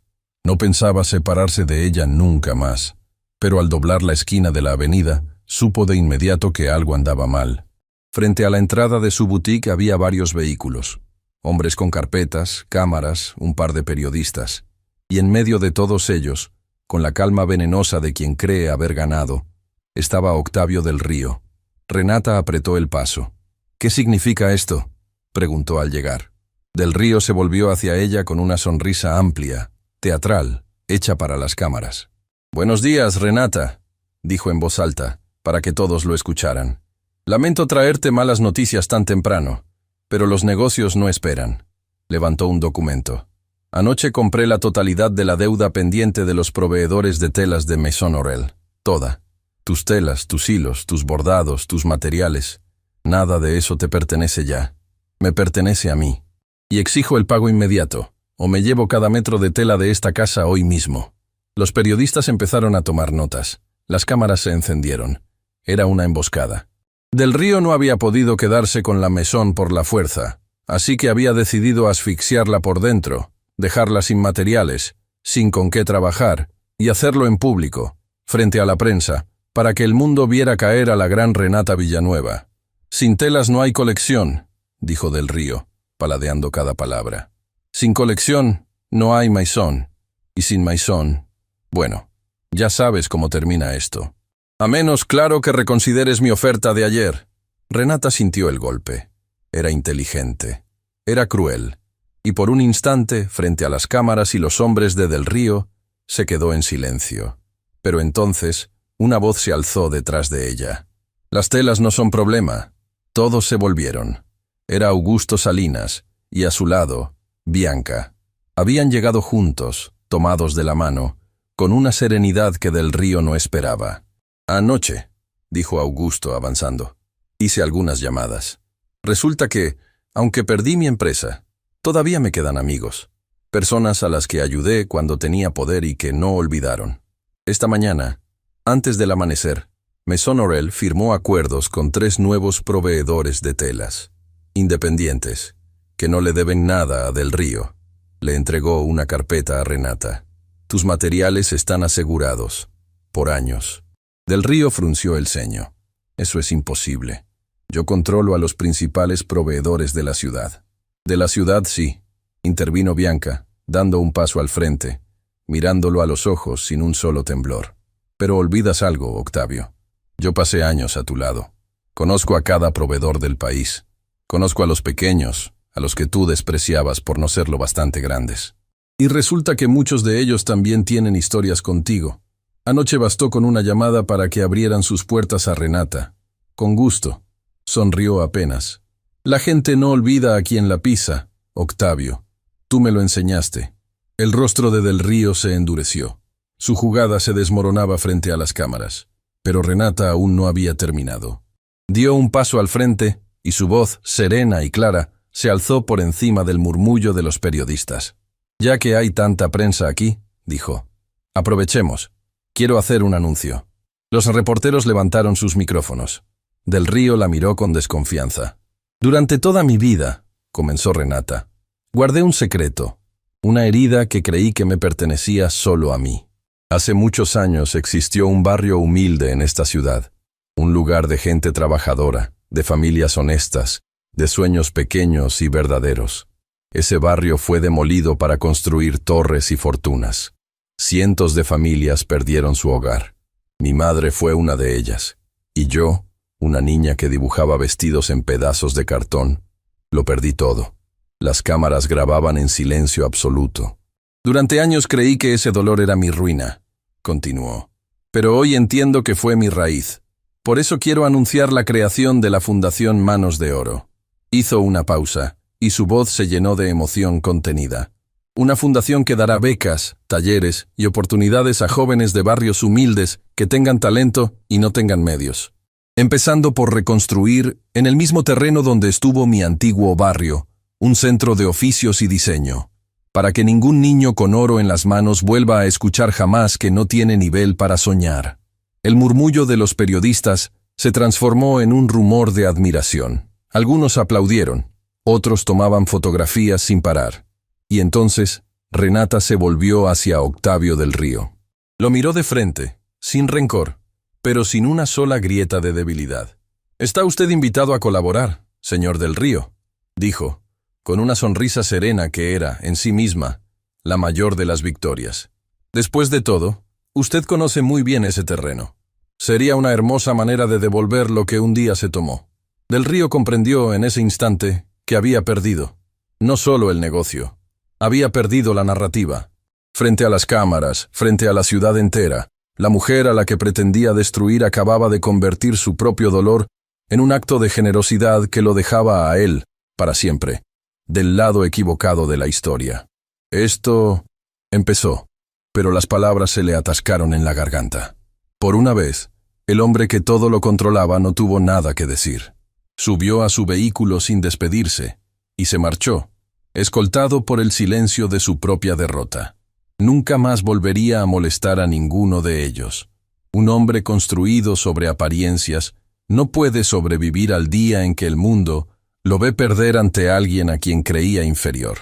No pensaba separarse de ella nunca más, pero al doblar la esquina de la avenida, supo de inmediato que algo andaba mal. Frente a la entrada de su boutique había varios vehículos. Hombres con carpetas, cámaras, un par de periodistas. Y en medio de todos ellos, con la calma venenosa de quien cree haber ganado, estaba Octavio del Río. Renata apretó el paso. «¿Qué significa esto?», preguntó al llegar. Del Río se volvió hacia ella con una sonrisa amplia, teatral, hecha para las cámaras. «Buenos días, Renata», dijo en voz alta, para que todos lo escucharan. «Lamento traerte malas noticias tan temprano, pero los negocios no esperan». Levantó un documento. «Anoche compré la totalidad de la deuda pendiente de los proveedores de telas de Maison Aurel. Toda. Tus telas, tus hilos, tus bordados, tus materiales. Nada de eso te pertenece ya. Me pertenece a mí. Y exijo el pago inmediato, o me llevo cada metro de tela de esta casa hoy mismo». Los periodistas empezaron a tomar notas. Las cámaras se encendieron. Era una emboscada. Del Río no había podido quedarse con la Maison por la fuerza, así que había decidido asfixiarla por dentro, dejarla sin materiales, sin con qué trabajar, y hacerlo en público, frente a la prensa, para que el mundo viera caer a la gran Renata Villanueva. Sin telas no hay colección, dijo Del Río, paladeando cada palabra. Sin colección no hay maizón, y sin maizón, bueno, ya sabes cómo termina esto. A menos, claro, que reconsideres mi oferta de ayer. Renata sintió el golpe. Era inteligente. Era cruel. Y por un instante, frente a las cámaras y los hombres de Del Río, se quedó en silencio. Pero entonces, una voz se alzó detrás de ella. Las telas no son problema. Todos se volvieron. Era Augusto Salinas, y a su lado, Bianca. Habían llegado juntos, tomados de la mano, con una serenidad que Del Río no esperaba. Anoche, dijo Augusto avanzando, hice algunas llamadas. Resulta que, aunque perdí mi empresa, todavía me quedan amigos, personas a las que ayudé cuando tenía poder y que no olvidaron. Esta mañana, antes del amanecer, Maison Orel firmó acuerdos con 3 nuevos proveedores de telas, independientes, que no le deben nada a Del Río. Le entregó una carpeta a Renata. Tus materiales están asegurados, por años. Del Río frunció el ceño. Eso es imposible. Yo controlo a los principales proveedores de la ciudad. De la ciudad, sí, intervino Bianca, dando un paso al frente, mirándolo a los ojos sin un solo temblor. Pero olvidas algo, Octavio. Yo pasé años a tu lado. Conozco a cada proveedor del país. Conozco a los pequeños, a los que tú despreciabas por no ser lo bastante grandes. Y resulta que muchos de ellos también tienen historias contigo. Anoche bastó con una llamada para que abrieran sus puertas a Renata. Con gusto. Sonrió apenas. La gente no olvida a quien la pisa, Octavio. Tú me lo enseñaste. El rostro de Del Río se endureció. Su jugada se desmoronaba frente a las cámaras. Pero Renata aún no había terminado. Dio un paso al frente y su voz, serena y clara, se alzó por encima del murmullo de los periodistas. Ya que hay tanta prensa aquí, dijo, aprovechemos. Quiero hacer un anuncio. Los reporteros levantaron sus micrófonos. Del Río la miró con desconfianza. Durante toda mi vida, comenzó Renata, guardé un secreto, una herida que creí que me pertenecía solo a mí. Hace muchos años existió un barrio humilde en esta ciudad, un lugar de gente trabajadora, de familias honestas, de sueños pequeños y verdaderos. Ese barrio fue demolido para construir torres y fortunas. Cientos de familias perdieron su hogar. Mi madre fue una de ellas. Y yo, una niña que dibujaba vestidos en pedazos de cartón, lo perdí todo. Las cámaras grababan en silencio absoluto. Durante años creí que ese dolor era mi ruina, continuó. Pero hoy entiendo que fue mi raíz. Por eso quiero anunciar la creación de la Fundación Manos de Oro. Hizo una pausa, y su voz se llenó de emoción contenida. Una fundación que dará becas, talleres y oportunidades a jóvenes de barrios humildes que tengan talento y no tengan medios. Empezando por reconstruir, en el mismo terreno donde estuvo mi antiguo barrio, un centro de oficios y diseño, para que ningún niño con oro en las manos vuelva a escuchar jamás que no tiene nivel para soñar. El murmullo de los periodistas se transformó en un rumor de admiración. Algunos aplaudieron, otros tomaban fotografías sin parar. Y entonces, Renata se volvió hacia Octavio Del Río. Lo miró de frente, sin rencor, pero sin una sola grieta de debilidad. «Está usted invitado a colaborar, señor Del Río», dijo, con una sonrisa serena que era, en sí misma, la mayor de las victorias. «Después de todo, usted conoce muy bien ese terreno. Sería una hermosa manera de devolver lo que un día se tomó». Del Río comprendió en ese instante que había perdido, no solo el negocio. Había perdido la narrativa. Frente a las cámaras, frente a la ciudad entera, la mujer a la que pretendía destruir acababa de convertir su propio dolor en un acto de generosidad que lo dejaba a él, para siempre, del lado equivocado de la historia. Esto empezó, pero las palabras se le atascaron en la garganta. Por una vez, el hombre que todo lo controlaba no tuvo nada que decir. Subió a su vehículo sin despedirse, y se marchó, escoltado por el silencio de su propia derrota. Nunca más volvería a molestar a ninguno de ellos. Un hombre construido sobre apariencias no puede sobrevivir al día en que el mundo lo ve perder ante alguien a quien creía inferior.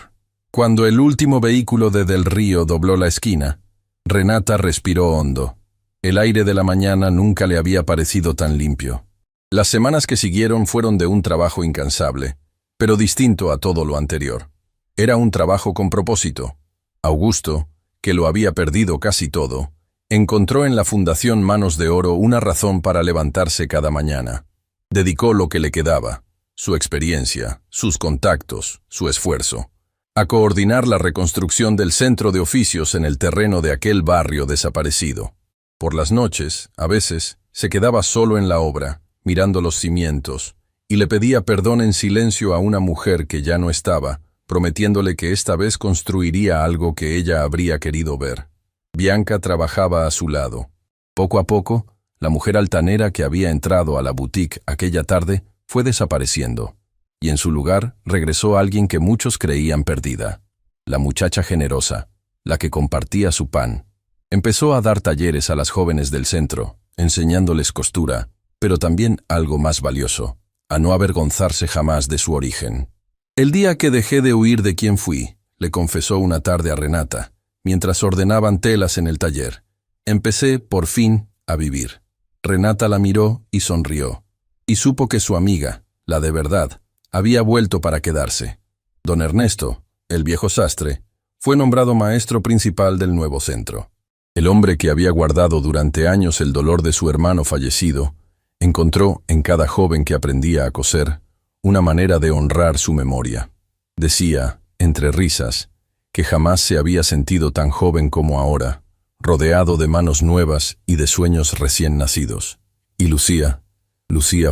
Cuando el último vehículo de Del Río dobló la esquina, Renata respiró hondo. El aire de la mañana nunca le había parecido tan limpio. Las semanas que siguieron fueron de un trabajo incansable, pero distinto a todo lo anterior. Era un trabajo con propósito. Augusto, que lo había perdido casi todo, encontró en la Fundación Manos de Oro una razón para levantarse cada mañana. Dedicó lo que le quedaba, su experiencia, sus contactos, su esfuerzo, a coordinar la reconstrucción del centro de oficios en el terreno de aquel barrio desaparecido. Por las noches, a veces, se quedaba solo en la obra, mirando los cimientos, y le pedía perdón en silencio a una mujer que ya no estaba, prometiéndole que esta vez construiría algo que ella habría querido ver. Bianca trabajaba a su lado. Poco a poco, la mujer altanera que había entrado a la boutique aquella tarde fue desapareciendo, y en su lugar regresó alguien que muchos creían perdida. La muchacha generosa, la que compartía su pan. Empezó a dar talleres a las jóvenes del centro, enseñándoles costura, pero también algo más valioso, a no avergonzarse jamás de su origen. El día que dejé de huir de quien fui, le confesó una tarde a Renata, mientras ordenaban telas en el taller. Empecé, por fin, a vivir. Renata la miró y sonrió, y supo que su amiga, la de verdad, había vuelto para quedarse. Don Ernesto, el viejo sastre, fue nombrado maestro principal del nuevo centro. El hombre que había guardado durante años el dolor de su hermano fallecido, encontró en cada joven que aprendía a coser una manera de honrar su memoria. Decía, entre risas, que jamás se había sentido tan joven como ahora, rodeado de manos nuevas y de sueños recién nacidos. Y Lucía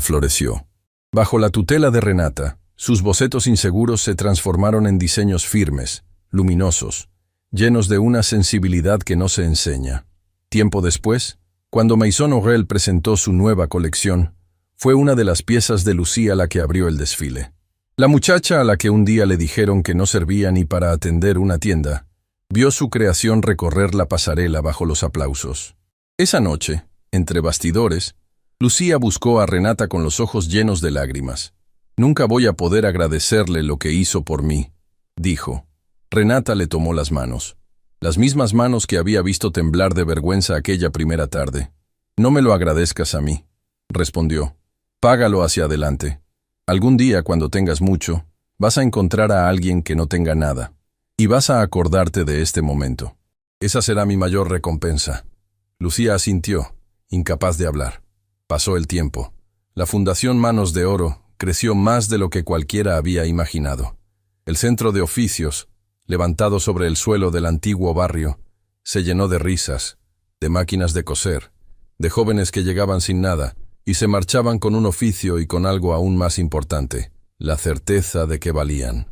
floreció. Bajo la tutela de Renata, sus bocetos inseguros se transformaron en diseños firmes, luminosos, llenos de una sensibilidad que no se enseña. Tiempo después, cuando Maison Aurel presentó su nueva colección, fue una de las piezas de Lucía la que abrió el desfile. La muchacha a la que un día le dijeron que no servía ni para atender una tienda, vio su creación recorrer la pasarela bajo los aplausos. Esa noche, entre bastidores, Lucía buscó a Renata con los ojos llenos de lágrimas. «Nunca voy a poder agradecerle lo que hizo por mí», dijo. Renata le tomó las manos. Las mismas manos que había visto temblar de vergüenza aquella primera tarde. «No me lo agradezcas a mí», respondió. «Págalo hacia adelante. Algún día, cuando tengas mucho, vas a encontrar a alguien que no tenga nada. Y vas a acordarte de este momento. Esa será mi mayor recompensa». Lucía asintió, incapaz de hablar. Pasó el tiempo. La Fundación Manos de Oro creció más de lo que cualquiera había imaginado. El centro de oficios, levantado sobre el suelo del antiguo barrio, se llenó de risas, de máquinas de coser, de jóvenes que llegaban sin nada y se marchaban con un oficio y con algo aún más importante, la certeza de que valían.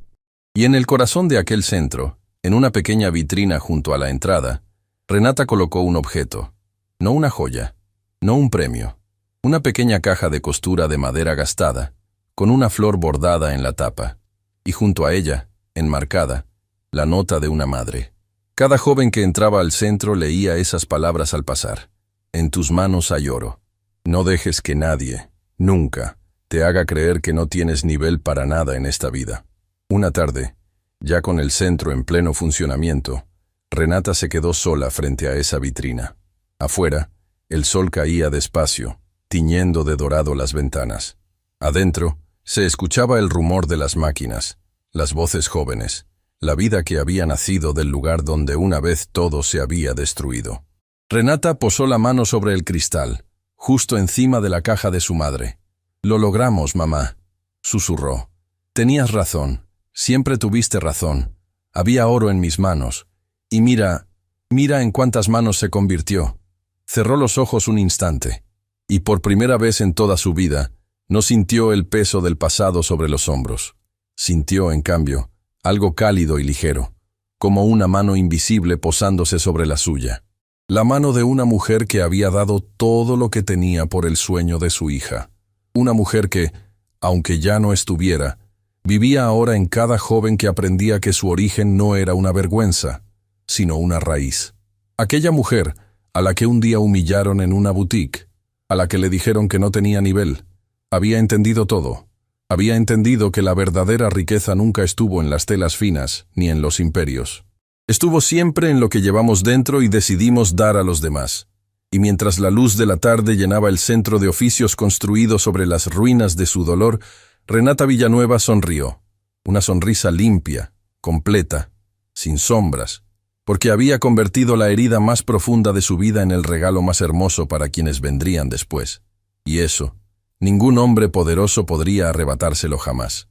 Y en el corazón de aquel centro, en una pequeña vitrina junto a la entrada, Renata colocó un objeto, no una joya, no un premio, una pequeña caja de costura de madera gastada, con una flor bordada en la tapa, y junto a ella, enmarcada, la nota de una madre. Cada joven que entraba al centro leía esas palabras al pasar. «En tus manos hay oro. No dejes que nadie, nunca, te haga creer que no tienes nivel para nada en esta vida». Una tarde, ya con el centro en pleno funcionamiento, Renata se quedó sola frente a esa vitrina. Afuera, el sol caía despacio, tiñendo de dorado las ventanas. Adentro, se escuchaba el rumor de las máquinas, las voces jóvenes, la vida que había nacido del lugar donde una vez todo se había destruido. Renata posó la mano sobre el cristal, justo encima de la caja de su madre. «Lo logramos, mamá», susurró. «Tenías razón, siempre tuviste razón. Había oro en mis manos. Y mira en cuántas manos se convirtió». Cerró los ojos un instante, y por primera vez en toda su vida, no sintió el peso del pasado sobre los hombros. Sintió, en cambio, algo cálido y ligero, como una mano invisible posándose sobre la suya. La mano de una mujer que había dado todo lo que tenía por el sueño de su hija. Una mujer que, aunque ya no estuviera, vivía ahora en cada joven que aprendía que su origen no era una vergüenza, sino una raíz. Aquella mujer, a la que un día humillaron en una boutique, a la que le dijeron que no tenía nivel, había entendido todo. Había entendido que la verdadera riqueza nunca estuvo en las telas finas ni en los imperios. Estuvo siempre en lo que llevamos dentro y decidimos dar a los demás. Y mientras la luz de la tarde llenaba el centro de oficios construido sobre las ruinas de su dolor, Renata Villanueva sonrió. Una sonrisa limpia, completa, sin sombras, porque había convertido la herida más profunda de su vida en el regalo más hermoso para quienes vendrían después. Y eso, ningún hombre poderoso podría arrebatárselo jamás.